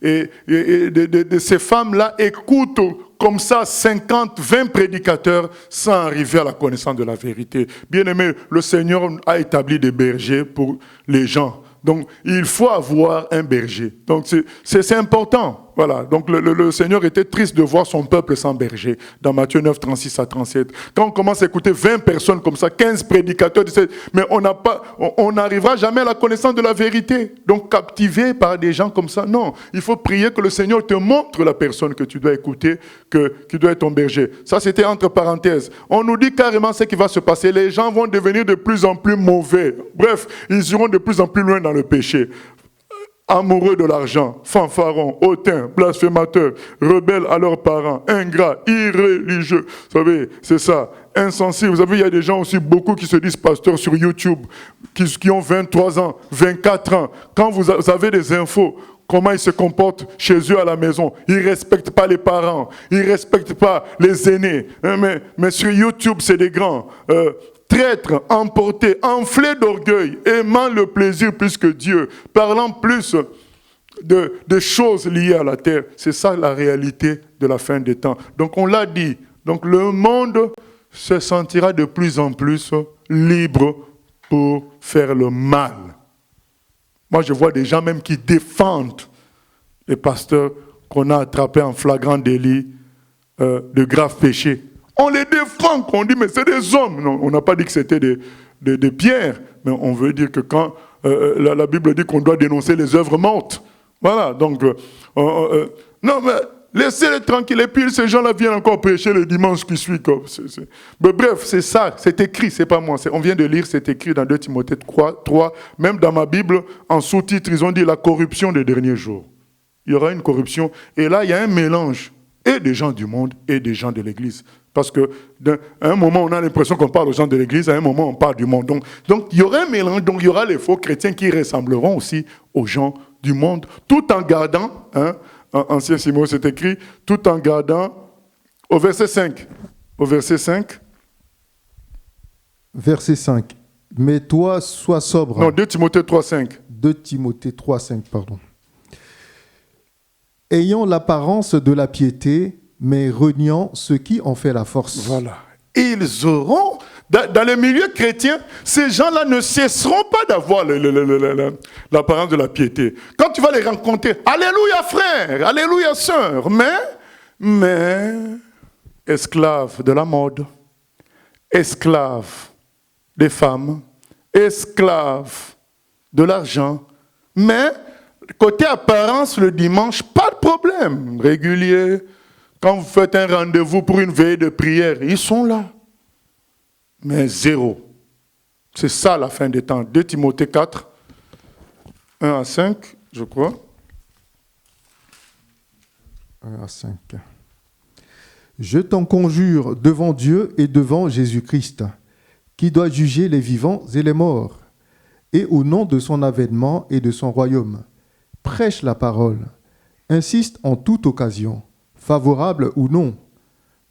B: Et de ces femmes-là écoutent comme ça 50, 20 prédicateurs sans arriver à la connaissance de la vérité. Bien aimé, le Seigneur a établi des bergers pour les gens. Donc, il faut avoir un berger. Donc, c'est important. Voilà. Donc, le Seigneur était triste de voir son peuple sans berger. Dans Matthieu 9, 36 à 37. Quand on commence à écouter 20 personnes comme ça, 15 prédicateurs, mais on n'arrivera jamais à la connaissance de la vérité. Donc, captivé par des gens comme ça, non. Il faut prier que le Seigneur te montre la personne que tu dois écouter, qui doit être ton berger. Ça, c'était entre parenthèses. On nous dit carrément ce qui va se passer. Les gens vont devenir de plus en plus mauvais. Bref, ils iront de plus en plus loin dans le péché. Amoureux de l'argent, fanfarons, hautains, blasphémateurs, rebelles à leurs parents, ingrats, irréligieux. Vous savez, c'est ça. Insensibles. Vous savez, il y a des gens aussi, beaucoup qui se disent pasteurs sur YouTube, qui ont 23 ans, 24 ans. Quand vous avez des infos, comment ils se comportent chez eux à la maison. Ils ne respectent pas les parents. Ils ne respectent pas les aînés. Mais sur YouTube, c'est des grands. Traîtres, emportés, enflés d'orgueil, aimant le plaisir plus que Dieu, parlant plus de choses liées à la terre. C'est ça la réalité de la fin des temps. Donc on l'a dit. Donc le monde se sentira de plus en plus libre pour faire le mal. Moi je vois des gens même qui défendent les pasteurs qu'on a attrapés en flagrant délit de graves péchés. On les défend, on dit mais c'est des hommes. Non, on n'a pas dit que c'était des pierres, mais on veut dire que quand la Bible dit qu'on doit dénoncer les œuvres mortes. Voilà, donc non mais laissez-les tranquilles, et puis ces gens-là viennent encore prêcher le dimanche qui suit. Mais bref, c'est ça, c'est écrit, c'est pas moi. On vient de lire, c'est écrit dans 2 Timothée 3, même dans ma Bible, en sous-titre, ils ont dit la corruption des derniers jours. Il y aura une corruption, et là il y a un mélange, et des gens du monde, et des gens de l'Église. Parce qu'à un moment, on a l'impression qu'on parle aux gens de l'Église, à un moment, on parle du monde. Donc il y aura un mélange, donc il y aura les faux chrétiens qui ressembleront aussi aux gens du monde, tout en gardant, en Ancien Simon c'est écrit, tout en gardant, au verset 5. Au verset 5.
C: Verset 5. Mais toi, sois sobre.
B: Non, 2 Timothée 3, 5.
C: 2 Timothée 3, 5, pardon. Ayant l'apparence de la piété, mais reniant ce qui en fait la force.
B: Voilà. Ils auront, dans le milieu chrétien, ces gens-là ne cesseront pas d'avoir l'apparence de la piété. Quand tu vas les rencontrer, alléluia frère, alléluia sœur, mais esclaves de la mode, esclaves des femmes, esclaves de l'argent, mais côté apparence le dimanche, pas de problème, régulier. Quand vous faites un rendez-vous pour une veillée de prière, ils sont là. Mais zéro. C'est ça la fin des temps. 2 Timothée 4, 1 à 5, je crois.
C: 1 à 5. Je t'en conjure devant Dieu et devant Jésus-Christ, qui doit juger les vivants et les morts, et au nom de son avènement et de son royaume, prêche la parole, insiste en toute occasion, favorable ou non,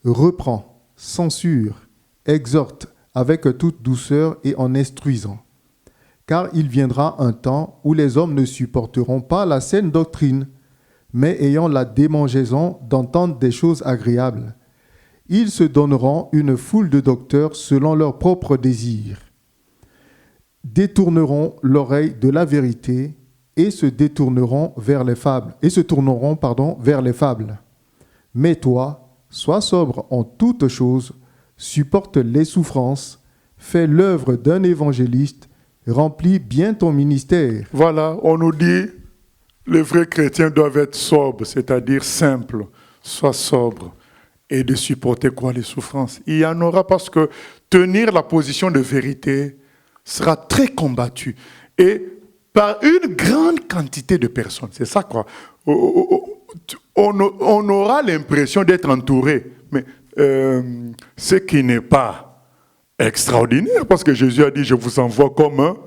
C: reprend, censure, exhorte avec toute douceur et en instruisant. Car il viendra un temps où les hommes ne supporteront pas la saine doctrine, mais ayant la démangeaison d'entendre des choses agréables. Ils se donneront une foule de docteurs selon leurs propres désirs, détourneront l'oreille de la vérité et se tourneront vers les fables. Mais toi, sois sobre en toutes choses, supporte les souffrances, fais l'œuvre d'un évangéliste, remplis bien ton ministère.
B: Voilà, on nous dit, les vrais chrétiens doivent être sobres, c'est-à-dire simples, sois sobre, et de supporter quoi? Les souffrances. Il y en aura parce que tenir la position de vérité sera très combattu, et par une grande quantité de personnes, c'est ça quoi. On aura l'impression d'être entouré, mais ce qui n'est pas extraordinaire, parce que Jésus a dit, je vous envoie comme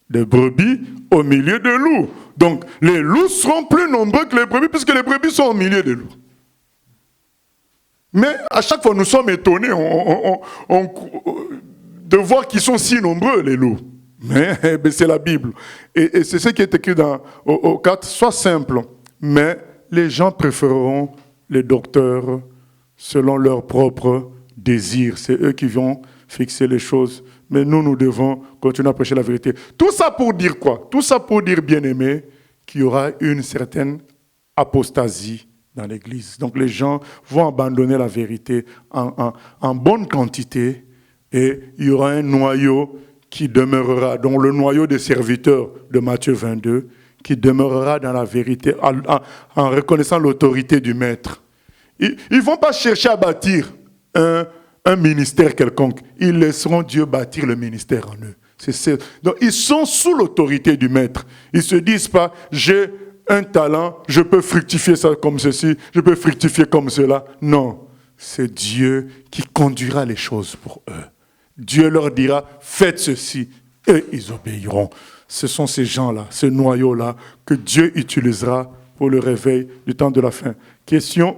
B: des brebis au milieu de loups. Donc, les loups seront plus nombreux que les brebis, puisque les brebis sont au milieu des loups. Mais à chaque fois, nous sommes étonnés de voir qu'ils sont si nombreux, les loups. Mais c'est la Bible. Et c'est ce qui est écrit au 4, sois simple, mais les gens préféreront les docteurs selon leurs propres désirs. C'est eux qui vont fixer les choses. Mais nous devons continuer à prêcher la vérité. Tout ça pour dire quoi? Tout ça pour dire, bien-aimés, qu'il y aura une certaine apostasie dans l'Église. Donc les gens vont abandonner la vérité en bonne quantité et il y aura un noyau qui demeurera, dont le noyau des serviteurs de Matthieu 22, qui demeurera dans la vérité en reconnaissant l'autorité du Maître. Ils ne vont pas chercher à bâtir un ministère quelconque. Ils laisseront Dieu bâtir le ministère en eux. Donc ils sont sous l'autorité du Maître. Ils ne se disent pas, j'ai un talent, je peux fructifier ça comme ceci, je peux fructifier comme cela. Non, c'est Dieu qui conduira les choses pour eux. Dieu leur dira, faites ceci, et ils obéiront. Ce sont ces gens-là, ce noyau-là, que Dieu utilisera pour le réveil du temps de la fin. Question,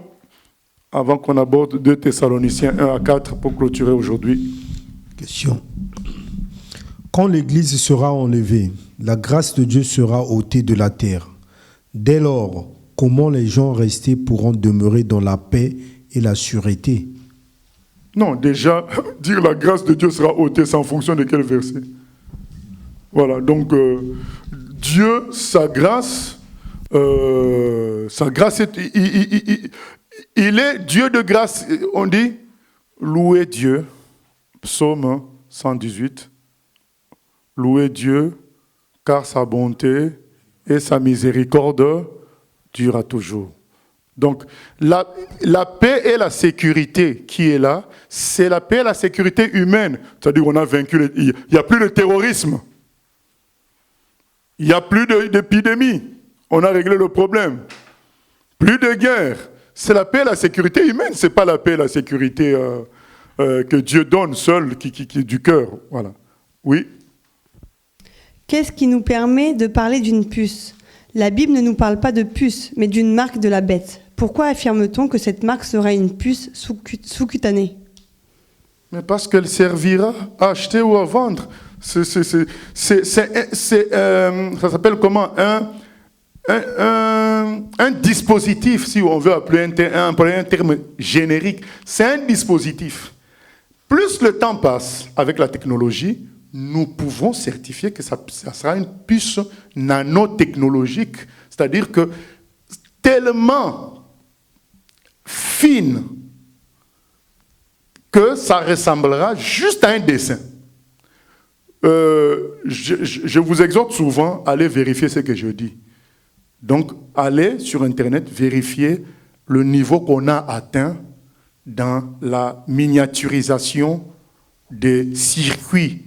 B: avant qu'on aborde 2 Thessaloniciens 1 à 4 pour clôturer aujourd'hui.
E: Question. Quand l'Église sera enlevée, la grâce de Dieu sera ôtée de la terre. Dès lors, comment les gens restés pourront demeurer dans la paix et la sûreté?
B: Non, déjà, dire la grâce de Dieu sera ôtée, c'est en fonction de quel verset. Voilà, donc Dieu, sa grâce est, il est Dieu de grâce. On dit, louez Dieu, psaume 118, louez Dieu, car sa bonté et sa miséricorde durent à toujours. Donc, la paix et la sécurité qui est là, c'est la paix et la sécurité humaine. C'est-à-dire qu'on a vaincu, il n'y a plus de terrorisme. Il n'y a plus d'épidémie. On a réglé le problème. Plus de guerre. C'est la paix et la sécurité humaine. Ce n'est pas la paix et la sécurité que Dieu donne seul, qui est du cœur. Voilà. Oui.
D: Qu'est-ce qui nous permet de parler d'une puce? La Bible ne nous parle pas de puce, mais d'une marque de la bête. Pourquoi affirme-t-on que cette marque sera une puce sous-cutanée?
B: Mais parce qu'elle servira à acheter ou à vendre. Ça s'appelle comment? Un dispositif, si on veut appeler un terme générique. C'est un dispositif. Plus le temps passe avec la technologie, nous pouvons certifier que ça sera une puce nanotechnologique, c'est-à-dire que tellement fine que ça ressemblera juste à un dessin. Je vous exhorte souvent à aller vérifier ce que je dis. Donc, allez sur Internet, vérifier le niveau qu'on a atteint dans la miniaturisation des circuits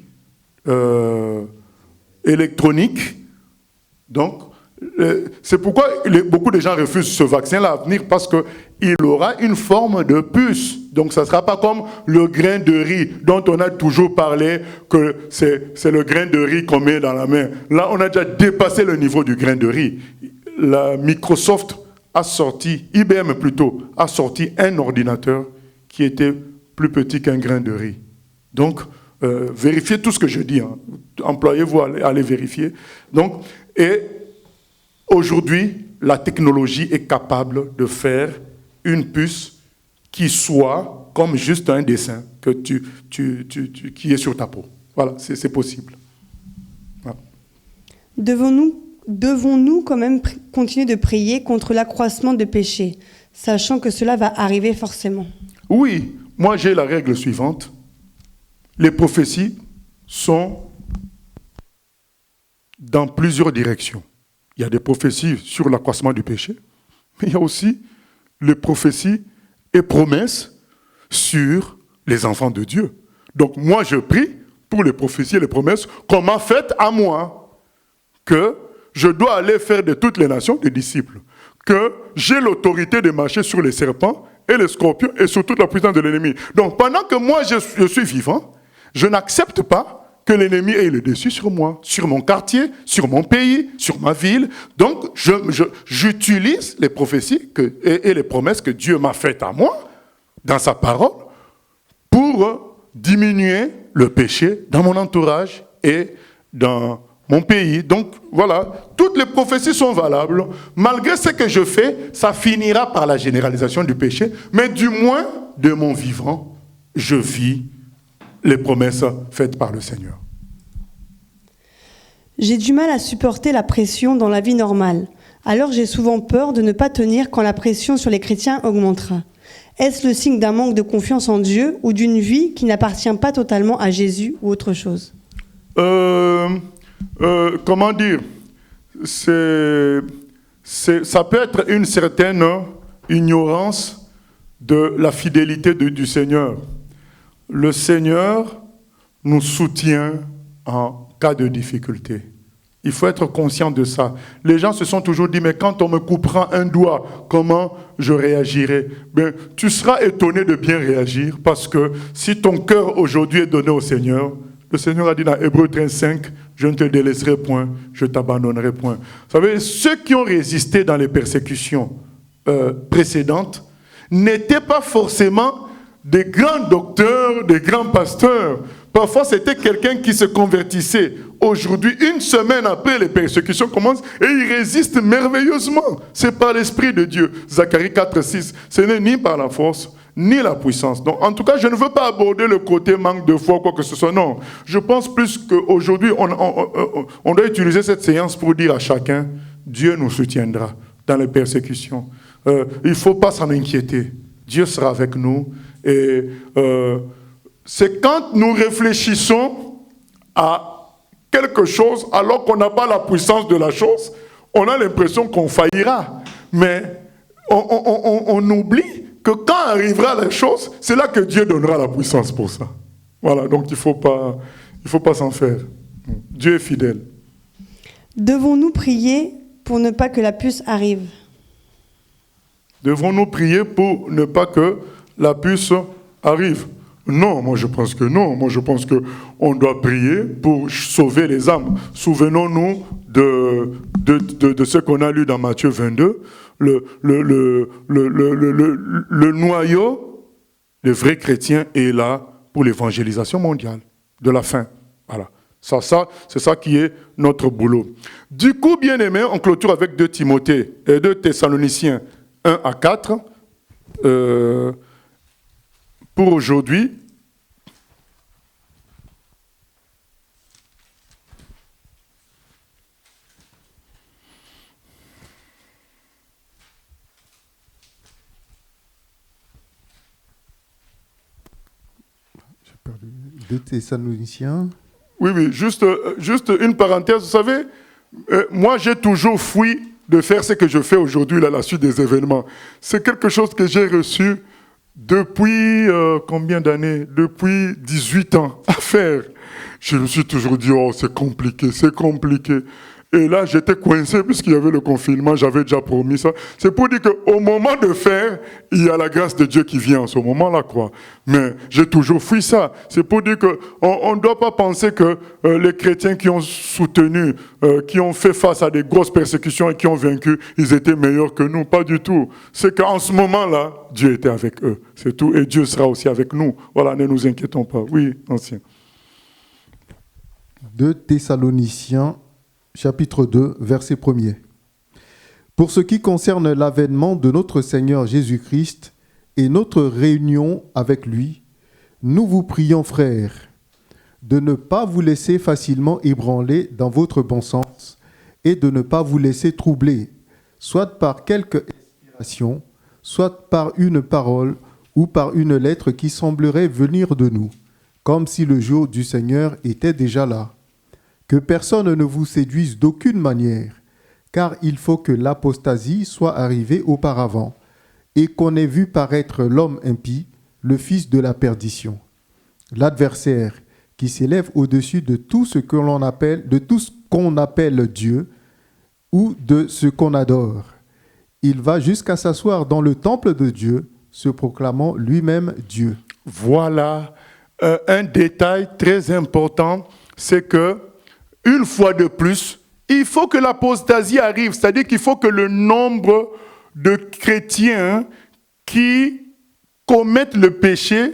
B: électroniques. Donc, c'est pourquoi beaucoup de gens refusent ce vaccin-là à venir, parce qu'il aura une forme de puce. Donc, ça ne sera pas comme le grain de riz dont on a toujours parlé que c'est le grain de riz qu'on met dans la main. Là, on a déjà dépassé le niveau du grain de riz. Microsoft a sorti, IBM plutôt, a sorti un ordinateur qui était plus petit qu'un grain de riz. Donc, vérifiez tout ce que je dis. Hein. Employez-vous à aller vérifier. Donc, et aujourd'hui, la technologie est capable de faire une puce qui soit comme juste un dessin que qui est sur ta peau. Voilà, c'est possible. Voilà.
D: Devons-nous quand même continuer de prier contre l'accroissement de péché, sachant que cela va arriver forcément?
B: Oui, moi j'ai la règle suivante. Les prophéties sont dans plusieurs directions. Il y a des prophéties sur l'accroissement du péché, mais il y a aussi les prophéties et promesses sur les enfants de Dieu. Donc moi je prie pour les prophéties et les promesses qu'on m'a faites à moi, que je dois aller faire de toutes les nations des disciples, que j'ai l'autorité de marcher sur les serpents et les scorpions et sur toute la puissance de l'ennemi. Donc pendant que moi je suis vivant, je n'accepte pas que l'ennemi ait le dessus sur moi, sur mon quartier, sur mon pays, sur ma ville. Donc j'utilise les prophéties et les promesses que Dieu m'a faites à moi, dans sa parole, pour diminuer le péché dans mon entourage et dans mon pays. Donc voilà, toutes les prophéties sont valables. Malgré ce que je fais, ça finira par la généralisation du péché. Mais du moins, de mon vivant, je vis les promesses faites par le Seigneur.
D: J'ai du mal à supporter la pression dans la vie normale. Alors j'ai souvent peur de ne pas tenir quand la pression sur les chrétiens augmentera. Est-ce le signe d'un manque de confiance en Dieu ou d'une vie qui n'appartient pas totalement à Jésus ou autre chose?
B: Comment dire, ça peut être une certaine ignorance de la fidélité du Seigneur. Le Seigneur nous soutient en cas de difficulté. Il faut être conscient de ça. Les gens se sont toujours dit, mais quand on me coupera un doigt, comment je réagirai? Ben, tu seras étonné de bien réagir, parce que si ton cœur aujourd'hui est donné au Seigneur, le Seigneur a dit dans Hébreux 13:5, je ne te délaisserai point, je t'abandonnerai point. Vous savez, ceux qui ont résisté dans les persécutions précédentes n'étaient pas forcément des grands docteurs, des grands pasteurs. Parfois, c'était quelqu'un qui se convertissait. Aujourd'hui, une semaine après, les persécutions commencent et il résiste merveilleusement. C'est par l'Esprit de Dieu. Zacharie 4:6. Ce n'est ni par la force, ni la puissance. Donc, en tout cas, je ne veux pas aborder le côté manque de foi ou quoi que ce soit. Non, je pense plus qu'aujourd'hui, on doit utiliser cette séance pour dire à chacun, Dieu nous soutiendra dans les persécutions. Il ne faut pas s'en inquiéter. Dieu sera avec nous. Et c'est quand nous réfléchissons à quelque chose alors qu'on n'a pas la puissance de la chose, on a l'impression qu'on faillira. Mais on oublie que quand arrivera la chose, c'est là que Dieu donnera la puissance pour ça. Voilà, donc il faut pas s'en faire. Dieu est fidèle.
D: Devons-nous prier pour ne pas que la puce arrive?
B: Devons-nous prier pour ne pas que la puce arrive? Non, moi je pense que non. Moi je pense qu'on doit prier pour sauver les âmes. Souvenons-nous de ce qu'on a lu dans Matthieu 22. Le noyau des vrais chrétiens est là pour l'évangélisation mondiale de la fin. Voilà. Ça, c'est ça qui est notre boulot. Du coup, bien aimé, on clôture avec 2 Timothée et 2 Thessaloniciens 1 à 4. Pour aujourd'hui,
C: J'ai perdu. 2 Thessaloniciens.
B: oui, juste une parenthèse. Vous savez, moi j'ai toujours fui de faire ce que je fais aujourd'hui, à la suite des événements. C'est quelque chose que j'ai reçu depuis combien d'années? Depuis 18 ans à faire. Je me suis toujours dit, oh, c'est compliqué. Et là, j'étais coincé puisqu'il y avait le confinement, j'avais déjà promis ça. C'est pour dire qu'au moment de faire, il y a la grâce de Dieu qui vient en ce moment-là, quoi. Mais j'ai toujours fui ça. C'est pour dire qu'on ne doit pas penser que les chrétiens qui ont soutenu, qui ont fait face à des grosses persécutions et qui ont vaincu, ils étaient meilleurs que nous. Pas du tout. C'est qu'en ce moment-là, Dieu était avec eux. C'est tout. Et Dieu sera aussi avec nous. Voilà, ne nous inquiétons pas. Oui, ancien.
C: 2 Thessaloniciens, chapitre 2, verset 1er. Pour ce qui concerne l'avènement de notre Seigneur Jésus-Christ et notre réunion avec lui, nous vous prions, frères, de ne pas vous laisser facilement ébranler dans votre bon sens et de ne pas vous laisser troubler, soit par quelque inspiration, soit par une parole ou par une lettre qui semblerait venir de nous, comme si le jour du Seigneur était déjà là. Que personne ne vous séduise d'aucune manière, car il faut que l'apostasie soit arrivée auparavant, et qu'on ait vu paraître l'homme impie, le fils de la perdition, l'adversaire qui s'élève au-dessus de tout ce que l'on appelle, de tout ce qu'on appelle Dieu, ou de ce qu'on adore. Il va jusqu'à s'asseoir dans le temple de Dieu, se proclamant lui-même Dieu.
B: Voilà un détail très important, c'est que une fois de plus, il faut que l'apostasie arrive, c'est-à-dire qu'il faut que le nombre de chrétiens qui commettent le péché,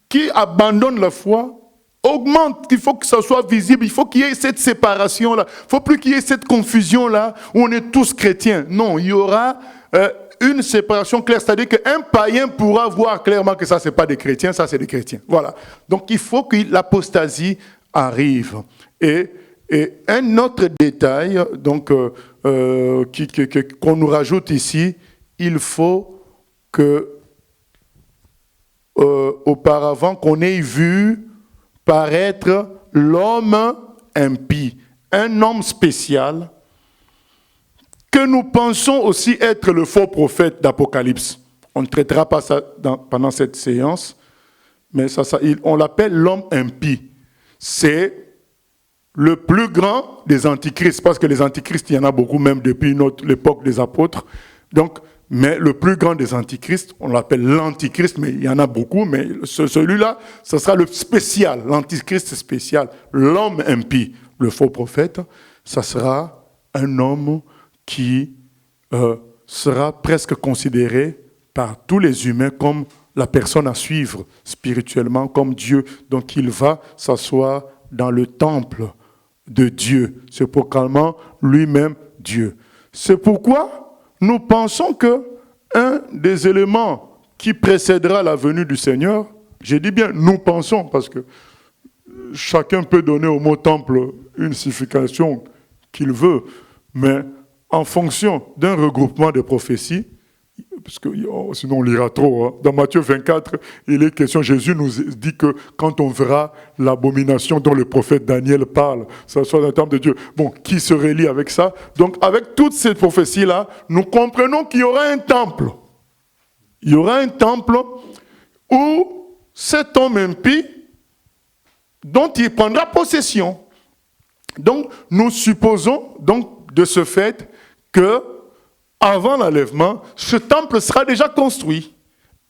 B: qui abandonnent la foi, augmente. Il faut que ça soit visible, il faut qu'il y ait cette séparation-là. Il ne faut plus qu'il y ait cette confusion-là où on est tous chrétiens. Non, il y aura une séparation claire, c'est-à-dire qu'un païen pourra voir clairement que ça, ce n'est pas des chrétiens, ça, c'est des chrétiens. Voilà. Donc, il faut que l'apostasie arrive. Et un autre détail donc, qu'on nous rajoute ici, il faut que auparavant qu'on ait vu paraître l'homme impie, un homme spécial que nous pensons aussi être le faux prophète d'Apocalypse. On ne traitera pas ça pendant cette séance, mais on l'appelle l'homme impie. C'est le plus grand des antichrists, parce que les antichrists, il y en a beaucoup, même depuis l'époque des apôtres. Donc, mais le plus grand des antichrists, on l'appelle l'antichrist, mais il y en a beaucoup, mais celui-là, ce sera le spécial, l'antichrist spécial, l'homme impie, le faux prophète, ça sera un homme qui sera presque considéré par tous les humains comme la personne à suivre spirituellement, comme Dieu. Donc il va s'asseoir dans le temple de Dieu, se proclamant lui-même Dieu. C'est pourquoi nous pensons que un des éléments qui précédera la venue du Seigneur, j'ai dit bien nous pensons, parce que chacun peut donner au mot temple une signification qu'il veut, mais en fonction d'un regroupement de prophéties, parce que sinon on lira trop. Hein. Dans Matthieu 24, il est question, Jésus nous dit que quand on verra l'abomination dont le prophète Daniel parle, ça soit dans le temple de Dieu. Bon, qui se relie avec ça? Donc avec toutes ces prophéties-là, nous comprenons qu'il y aura un temple. Il y aura un temple où cet homme impie, dont il prendra possession. Donc nous supposons donc de ce fait que avant l'enlèvement, ce temple sera déjà construit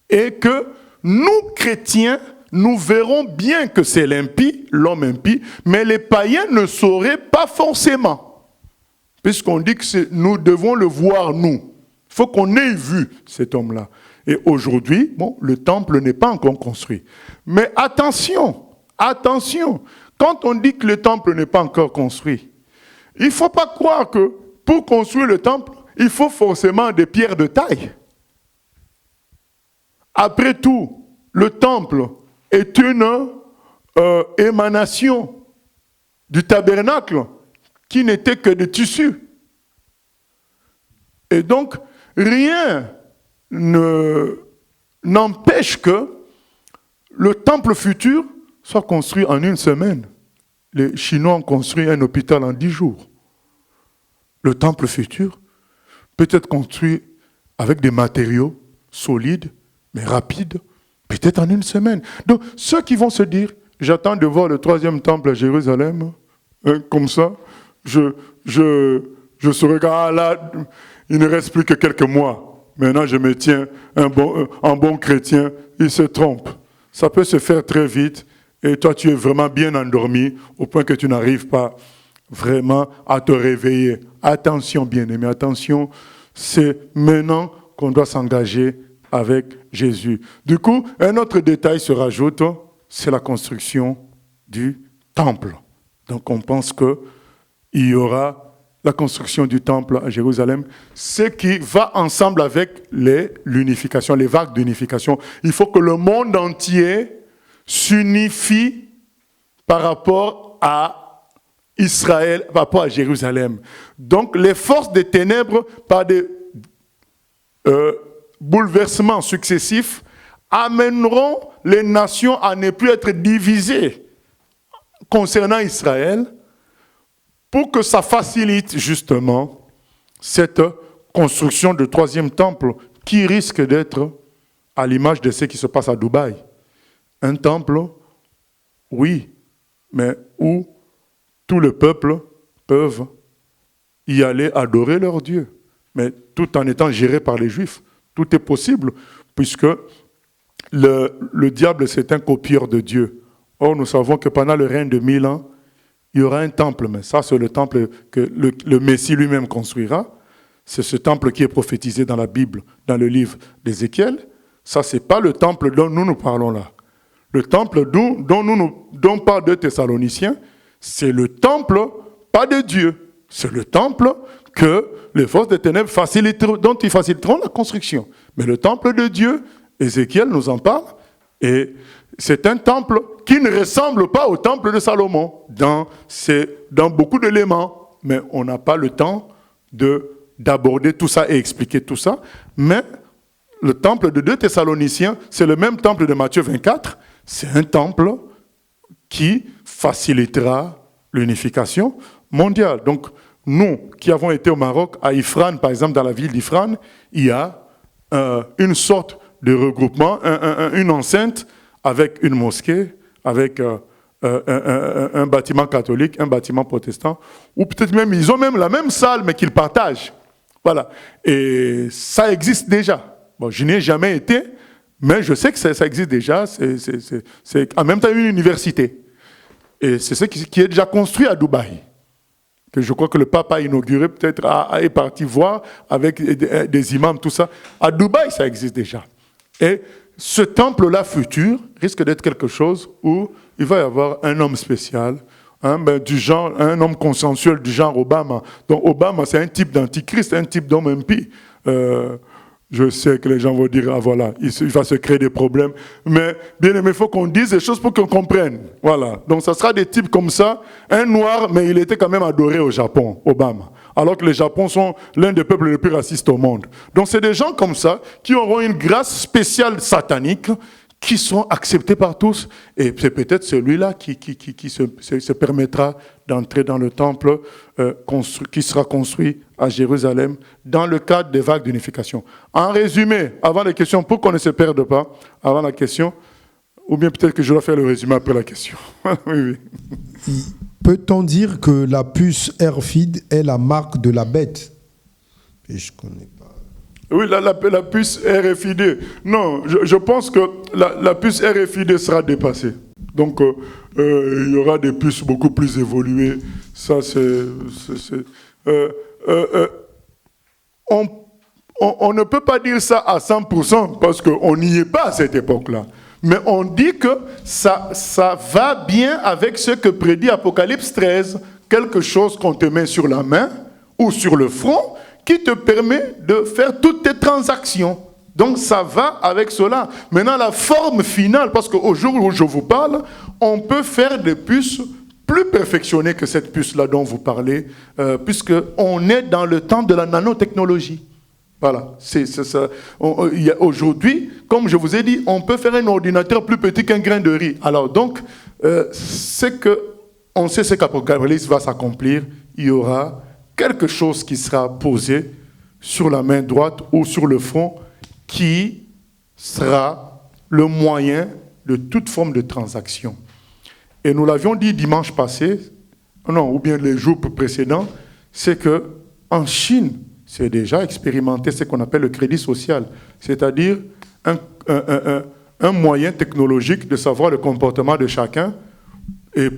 B: et que nous, chrétiens, nous verrons bien que c'est l'impie, l'homme impie, mais les païens ne sauraient pas forcément. Puisqu'on dit que nous devons le voir nous. Il faut qu'on ait vu cet homme-là. Et aujourd'hui, bon, le temple n'est pas encore construit. Mais attention, attention, quand on dit que le temple n'est pas encore construit, il ne faut pas croire que pour construire le temple, il faut forcément des pierres de taille. Après tout, le temple est une émanation du tabernacle qui n'était que de tissu. Et donc, rien n'empêche que le temple futur soit construit en une semaine. Les Chinois ont construit un hôpital en 10 jours. Le temple futur peut être construit avec des matériaux solides, mais rapides, peut-être en une semaine. Donc, ceux qui vont se dire, j'attends de voir le 3e temple à Jérusalem, comme ça, je saurai que là, il ne reste plus que quelques mois. Maintenant, je me tiens un bon chrétien, il se trompe. Ça peut se faire très vite, et toi, tu es vraiment bien endormi, au point que tu n'arrives pas vraiment à te réveiller. Attention, bien-aimé, attention, c'est maintenant qu'on doit s'engager avec Jésus. Du coup, un autre détail se rajoute, c'est la construction du temple. Donc on pense qu'il y aura la construction du temple à Jérusalem, ce qui va ensemble avec l'unification, les vagues d'unification. Il faut que le monde entier s'unifie par rapport à Israël, par rapport à Jérusalem. Donc les forces des ténèbres, par des bouleversements successifs, amèneront les nations à ne plus être divisées concernant Israël, pour que ça facilite justement cette construction de 3e temple qui risque d'être à l'image de ce qui se passe à Dubaï. Un temple, oui, mais où tout le peuple peuvent y aller adorer leur Dieu, mais tout en étant géré par les Juifs. Tout est possible, puisque le diable, c'est un copieur de Dieu. Or, nous savons que pendant le règne de 1000 ans, il y aura un temple, mais ça, c'est le temple que le Messie lui-même construira. C'est ce temple qui est prophétisé dans la Bible, dans le livre d'Ézéchiel. Ça, ce n'est pas le temple dont nous parlons là. Le temple dont parle 2 Thessaloniciens, c'est le temple, pas de Dieu. C'est le temple que les forces des ténèbres dont ils faciliteront la construction. Mais le temple de Dieu, Ézéchiel nous en parle, et c'est un temple qui ne ressemble pas au temple de Salomon dans beaucoup d'éléments. Mais on n'a pas le temps d'aborder tout ça et expliquer tout ça. Mais le temple de 2 Thessaloniciens, c'est le même temple de Matthieu 24. C'est un temple qui facilitera l'unification mondiale. Donc, nous qui avons été au Maroc, à Ifrane, par exemple, dans la ville d'Ifrane, il y a une sorte de regroupement, une enceinte avec une mosquée, avec un bâtiment catholique, un bâtiment protestant, ou peut-être même, ils ont même la même salle, mais qu'ils partagent. Voilà. Et ça existe déjà. Bon, je n'y ai jamais été, mais je sais que ça existe déjà. C'est en même temps une université. Et c'est ce qui est déjà construit à Dubaï. Que je crois que le pape a inauguré, peut-être est parti voir avec des imams, tout ça. À Dubaï, ça existe déjà. Et ce temple-là futur risque d'être quelque chose où il va y avoir un homme spécial, du genre, un homme consensuel du genre Obama. Donc Obama, c'est un type d'antichrist, un type d'homme impie. Je sais que les gens vont dire, ah voilà, il va se créer des problèmes. Mais bien aimé, il faut qu'on dise des choses pour qu'on comprenne. Voilà. Donc ça sera des types comme ça. Un noir, mais il était quand même adoré au Japon, Obama. Alors que les Japon sont l'un des peuples les plus racistes au monde. Donc c'est des gens comme ça qui auront une grâce spéciale satanique qui seront acceptés par tous. Et c'est peut-être celui-là qui se permettra d'entrer dans le temple qui sera construit à Jérusalem dans le cadre des vagues d'unification. En résumé, avant les questions, pour qu'on ne se perde pas, avant la question, ou bien peut-être que je dois faire le résumé après la question. Oui.
E: Peut-on dire que la puce RFID est la marque de la bête? Et je connais pas.
B: Oui, la puce RFID. Non, je pense que la puce RFID sera dépassée. Donc, il y aura des puces beaucoup plus évoluées. Ça, on ne peut pas dire ça à 100% parce qu'on n'y est pas à cette époque-là. Mais on dit que ça va bien avec ce que prédit Apocalypse 13. Quelque chose qu'on te met sur la main ou sur le front qui te permet de faire toutes tes transactions. Donc ça va avec cela. Maintenant, la forme finale, parce qu'au jour où je vous parle, on peut faire des puces plus perfectionnées que cette puce-là dont vous parlez, puisqu'on est dans le temps de la nanotechnologie. Voilà, c'est ça. Aujourd'hui, comme je vous ai dit, on peut faire un ordinateur plus petit qu'un grain de riz. Alors donc, on sait ce qu'Apocalypse va s'accomplir. Il y aura quelque chose qui sera posé sur la main droite ou sur le front qui sera le moyen de toute forme de transaction. Et nous l'avions dit dimanche passé, ou bien les jours précédents, c'est qu'en Chine, c'est déjà expérimenté ce qu'on appelle le crédit social, c'est-à-dire un moyen technologique de savoir le comportement de chacun et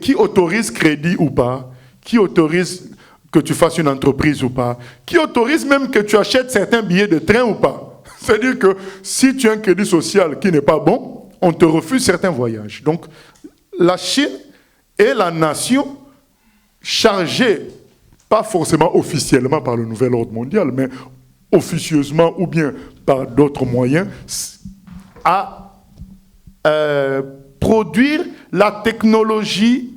B: qui autorise crédit ou pas, qui autorise que tu fasses une entreprise ou pas, qui autorise même que tu achètes certains billets de train ou pas. C'est-à-dire que si tu as un crédit social qui n'est pas bon, on te refuse certains voyages. Donc, la Chine est la nation chargée, pas forcément officiellement par le nouvel ordre mondial, mais officieusement ou bien par d'autres moyens, à produire la technologie,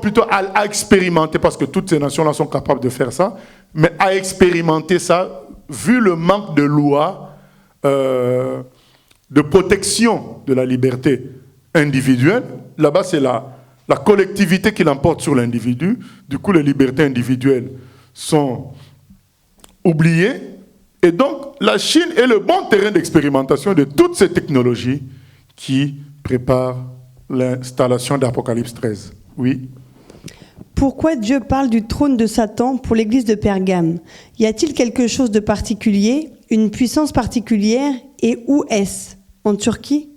B: plutôt à expérimenter, parce que toutes ces nations-là sont capables de faire ça, mais à expérimenter ça, vu le manque de lois de protection de la liberté individuelle. Là-bas, c'est la collectivité qui l'emporte sur l'individu. Du coup, les libertés individuelles sont oubliées. Et donc, la Chine est le bon terrain d'expérimentation de toutes ces technologies qui préparent l'installation d'Apocalypse 13. Oui.
D: Pourquoi Dieu parle du trône de Satan pour l'église de Pergame? Y a-t-il quelque chose de particulier, une puissance particulière, et où est-ce? En Turquie?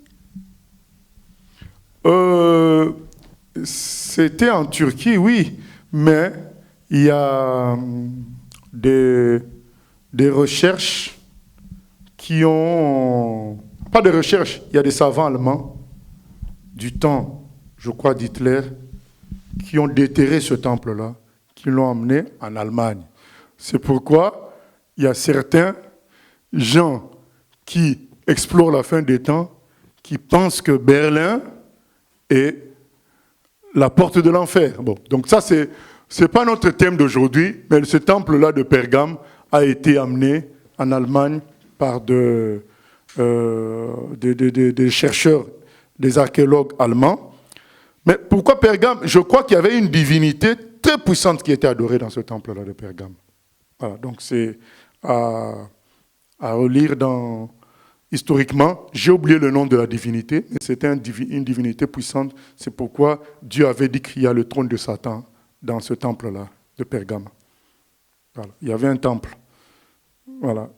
B: C'était en Turquie, oui, mais il y a des recherches qui ont... Pas de recherches, il y a des savants allemands du temps, je crois, d'Hitler, qui ont déterré ce temple-là, qui l'ont emmené en Allemagne. C'est pourquoi il y a certains gens qui explorent la fin des temps, qui pensent que Berlin est la porte de l'enfer. Bon, donc ça, c'est pas notre thème d'aujourd'hui, mais ce temple-là de Pergame a été amené en Allemagne par des chercheurs, des archéologues allemands. Mais pourquoi Pergame? Je crois qu'il y avait une divinité très puissante qui était adorée dans ce temple-là de Pergame. Voilà, donc c'est à relire historiquement. J'ai oublié le nom de la divinité, mais c'était une divinité puissante. C'est pourquoi Dieu avait dit qu'il y a le trône de Satan dans ce temple-là de Pergame. Voilà, il y avait un temple. Voilà.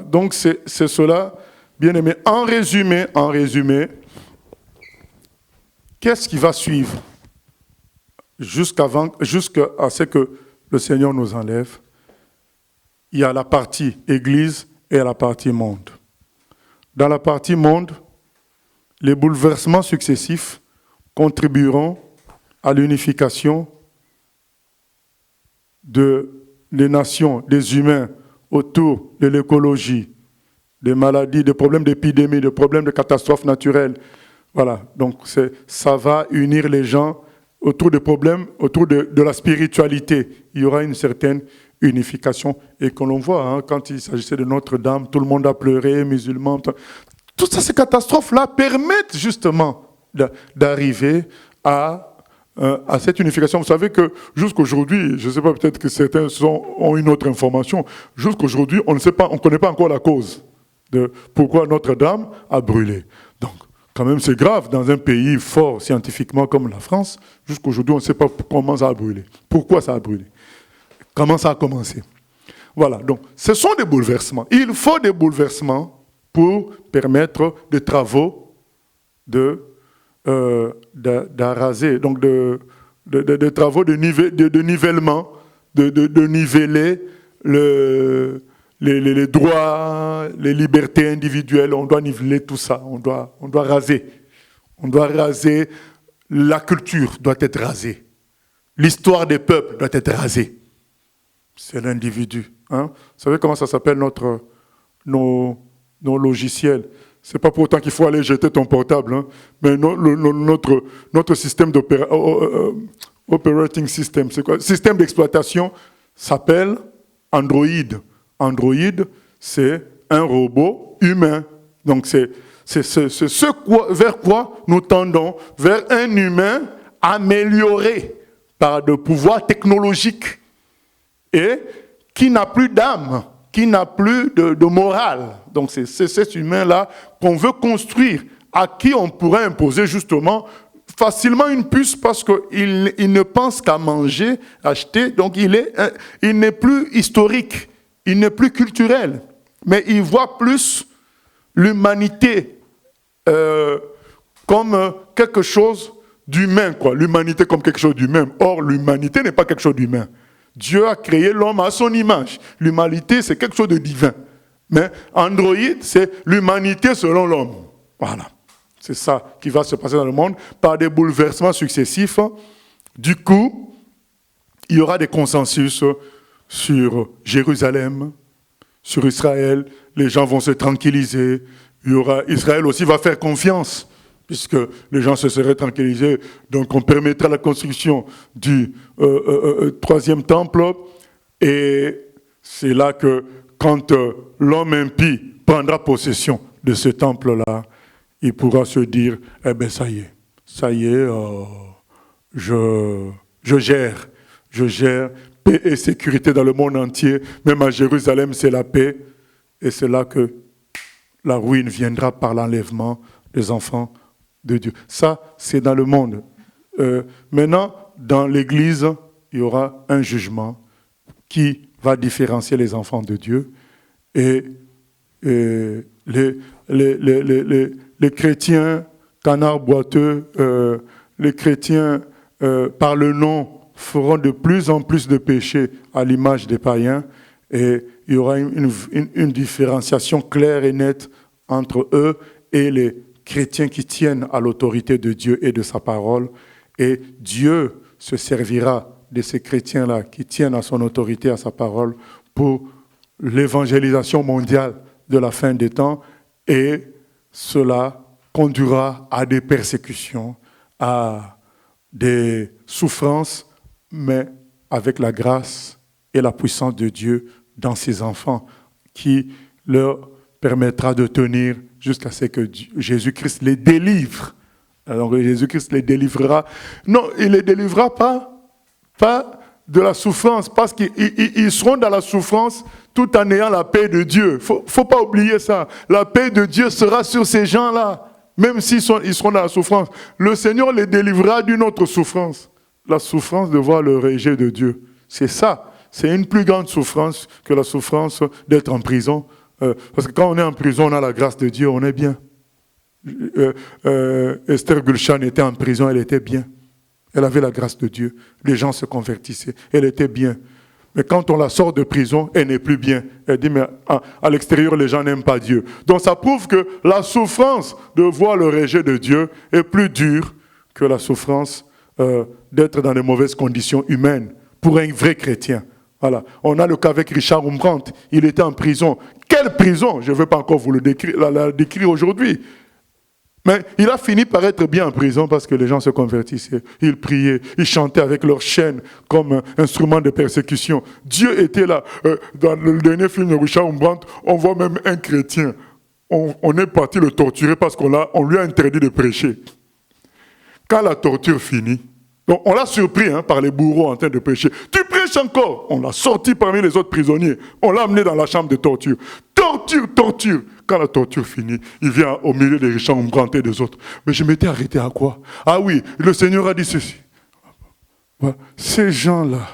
B: Donc c'est cela, bien aimé. En résumé, qu'est-ce qui va suivre jusqu'à ce que le Seigneur nous enlève? Il y a la partie Église et la partie monde. Dans la partie monde, les bouleversements successifs contribueront à l'unification des nations, des humains autour de l'écologie, des maladies, des problèmes d'épidémie, des problèmes de catastrophes naturelles. Voilà, donc ça va unir les gens autour des problèmes, autour de la spiritualité. Il y aura une certaine unification. Et que l'on voit, quand il s'agissait de Notre-Dame, tout le monde a pleuré, musulmans. Toutes ces catastrophes-là permettent justement d'arriver à cette unification. Vous savez que jusqu'aujourd'hui, je ne sais pas, peut-être que certains ont une autre information, jusqu'aujourd'hui, on ne connaît pas encore la cause de pourquoi Notre-Dame a brûlé. Donc, quand même, c'est grave dans un pays fort scientifiquement comme la France. Jusqu'aujourd'hui, on ne sait pas comment ça a brûlé. Pourquoi ça a brûlé? Comment ça a commencé? Voilà, donc ce sont des bouleversements. Il faut des bouleversements pour permettre des travaux d'araser, donc de travaux de nivellement, de niveler les droits, les libertés individuelles. On doit niveler tout ça, on doit raser. On doit raser, la culture doit être rasée. L'histoire des peuples doit être rasée. C'est l'individu. Hein? Vous savez comment ça s'appelle nos logiciels? Ce n'est pas pour autant qu'il faut aller jeter ton portable, hein? Mais notre système operating system, c'est quoi? Système d'exploitation s'appelle Android. Android, c'est un robot humain. Donc c'est vers quoi nous tendons, vers un humain amélioré par de pouvoirs technologiques et qui n'a plus d'âme, qui n'a plus de morale. Donc c'est cet humain-là qu'on veut construire, à qui on pourrait imposer justement facilement une puce parce qu'il ne pense qu'à manger, acheter, donc il n'est plus historique, il n'est plus culturel, mais il voit plus l'humanité comme quelque chose d'humain, quoi. L'humanité comme quelque chose d'humain. Or, l'humanité n'est pas quelque chose d'humain. Dieu a créé l'homme à son image. L'humanité, c'est quelque chose de divin. Mais Android, c'est l'humanité selon l'homme. Voilà. C'est ça qui va se passer dans le monde par des bouleversements successifs. Du coup, il y aura des consensus sur Jérusalem, sur Israël. Les gens vont se tranquilliser. Israël aussi va faire confiance, puisque les gens se seraient tranquillisés. Donc on permettra la construction du troisième temple. Et c'est là que, quand l'homme impie prendra possession de ce temple-là, il pourra se dire, eh bien ça y est, je gère paix et sécurité dans le monde entier. Même à Jérusalem, c'est la paix. Et c'est là que la ruine viendra par l'enlèvement des enfants de Dieu. Ça, c'est dans le monde. Maintenant, dans l'Église, il y aura un jugement qui va différencier les enfants de Dieu. Et les chrétiens canards boiteux, les chrétiens par le nom feront de plus en plus de péchés à l'image des païens. Et il y aura une différenciation claire et nette entre eux et les chrétiens qui tiennent à l'autorité de Dieu et de sa parole. Et Dieu se servira de ces chrétiens-là qui tiennent à son autorité, à sa parole, pour l'évangélisation mondiale de la fin des temps. Et cela conduira à des persécutions, à des souffrances, mais avec la grâce et la puissance de Dieu dans ses enfants, qui leur permettra de tenir jusqu'à ce que Jésus-Christ les délivre. Alors Jésus-Christ les délivrera. Non, il ne les délivrera pas de la souffrance, parce qu'ils seront dans la souffrance tout en ayant la paix de Dieu. Il ne faut pas oublier ça. La paix de Dieu sera sur ces gens-là, même s'ils seront dans la souffrance. Le Seigneur les délivrera d'une autre souffrance, la souffrance de voir le rejet de Dieu. C'est ça. C'est une plus grande souffrance que la souffrance d'être en prison. Parce que quand on est en prison, on a la grâce de Dieu, on est bien. Esther Gulshan était en prison, elle était bien. Elle avait la grâce de Dieu. Les gens se convertissaient. Elle était bien. Mais quand on la sort de prison, elle n'est plus bien. Elle dit, mais à l'extérieur, les gens n'aiment pas Dieu. Donc ça prouve que la souffrance de voir le rejet de Dieu est plus dure que la souffrance d'être dans de mauvaises conditions humaines pour un vrai chrétien. Voilà. On a le cas avec Richard Rembrandt. Il était en prison. Quelle prison? Je ne veux pas encore vous la décrire aujourd'hui. Mais il a fini par être bien en prison parce que les gens se convertissaient. Ils priaient, ils chantaient avec leurs chaînes comme instrument de persécution. Dieu était là. Dans le dernier film de Richard Rembrandt, on voit même un chrétien. On est parti le torturer parce qu'on lui a interdit de prêcher. Quand la torture finit, donc on l'a surpris par les bourreaux en train de prêcher. Tu prêches encore? On l'a sorti parmi les autres prisonniers. On l'a amené dans la chambre de torture. Torture. Quand la torture finit, il vient au milieu des Richard Rembrandt et des autres. Mais je m'étais arrêté à quoi? Ah oui, le Seigneur a dit ceci. Voilà. Ces gens-là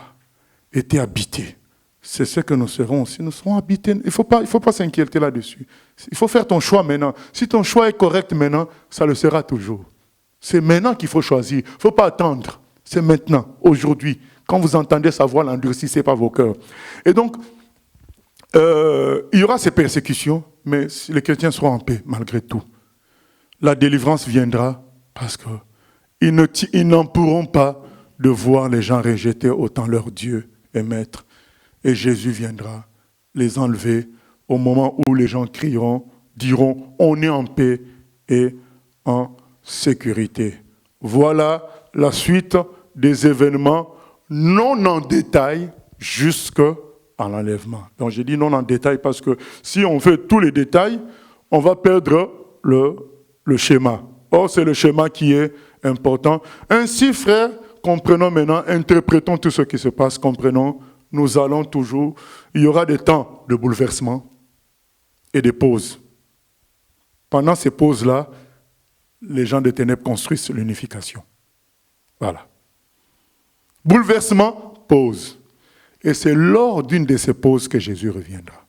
B: étaient habités c'est ce que nous serons aussi. Nous serons habités. Il faut pas s'inquiéter là-dessus. Il faut faire ton choix maintenant. Si ton choix est correct maintenant, ça le sera toujours. C'est maintenant qu'il faut choisir. Il ne faut pas attendre. C'est maintenant, aujourd'hui. Quand vous entendez sa voix, l'endurcissez pas vos cœurs. Et donc, il y aura ces persécutions, mais les chrétiens seront en paix malgré tout. La délivrance viendra parce qu'ils n'en pourront pas de voir les gens rejeter autant leur Dieu et Maître. Et Jésus viendra les enlever au moment où les gens crieront, diront, on est en paix et en sécurité. Voilà la suite des événements, non en détail, jusqu'à l'enlèvement. Donc j'ai dit non en détail parce que si on fait tous les détails, on va perdre le schéma. Or, c'est le schéma qui est important. Ainsi, frères, comprenons maintenant, interprétons tout ce qui se passe, comprenons, nous allons toujours, il y aura des temps de bouleversement et des pauses. Pendant ces pauses-là, les gens des ténèbres construisent l'unification. Voilà. Bouleversement, pause. Et c'est lors d'une de ces pauses que Jésus reviendra.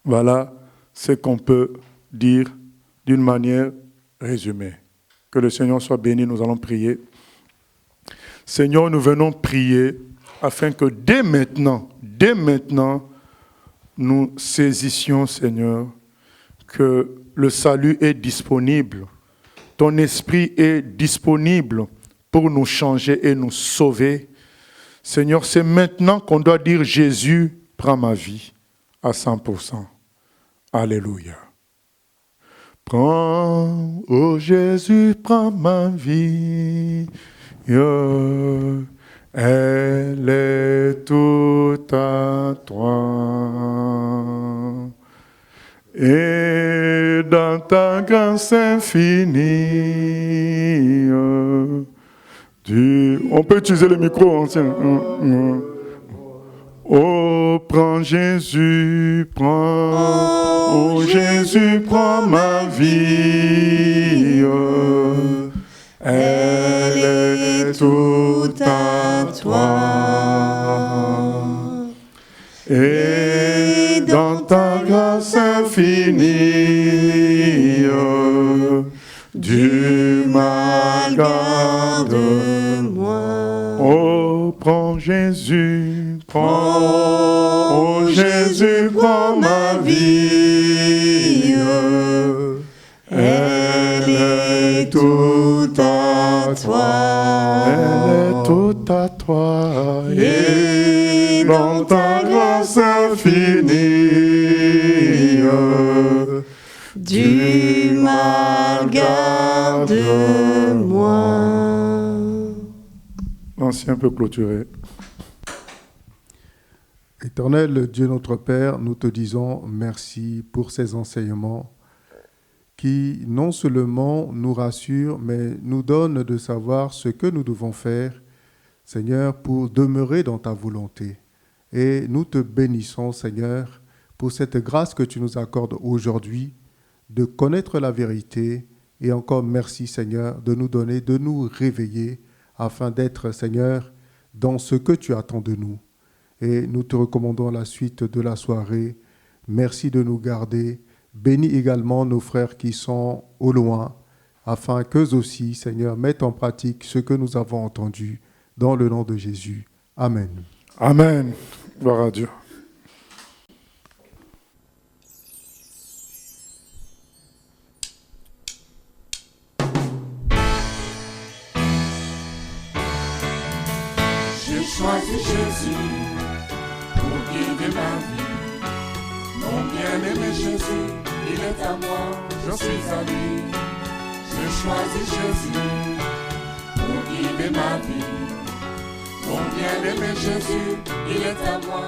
B: Voilà ce qu'on peut dire d'une manière résumée. Que le Seigneur soit béni, nous allons prier. Seigneur, nous venons prier afin que dès maintenant, nous saisissions, Seigneur, que le salut est disponible. Ton esprit est disponible pour nous changer et nous sauver. Seigneur, c'est maintenant qu'on doit dire Jésus, prends ma vie à 100%. Alléluia. Prends, oh Jésus, prends ma vie. Elle est toute à toi. Et dans ta grâce infinie, on peut utiliser le micro ancien. Oh, prends Jésus, prends. Oh, Jésus, prends ma vie. Elle est toute à toi. Et dans ta grâce infinie, du mal garde-moi. Oh, prends Jésus, prends. Oh, Jésus, prends ma vie. Elle est toute à toi. Elle est toute à toi. Et dans ta grâce infinie, du mal garde-moi. L'ancien peut clôturer.
C: Éternel Dieu notre Père, nous te disons merci pour ces enseignements qui non seulement nous rassurent, mais nous donnent de savoir ce que nous devons faire, Seigneur, pour demeurer dans ta volonté. Et nous te bénissons, Seigneur, pour cette grâce que tu nous accordes aujourd'hui de connaître la vérité. Et encore merci, Seigneur, de nous donner, de nous réveiller afin d'être, Seigneur, dans ce que tu attends de nous. Et nous te recommandons la suite de la soirée. Merci de nous garder. Bénis également nos frères qui sont au loin, afin qu'eux aussi, Seigneur, mettent en pratique ce que nous avons entendu, dans le nom de Jésus. Amen.
B: Amen. Gloire à Dieu.
A: J'ai choisi Jésus pour guider ma vie. Mon bien-aimé Jésus, il est à moi, je suis à lui. J'ai choisi Jésus pour guider ma vie. Mon bien-aimé Jésus, il est à moi.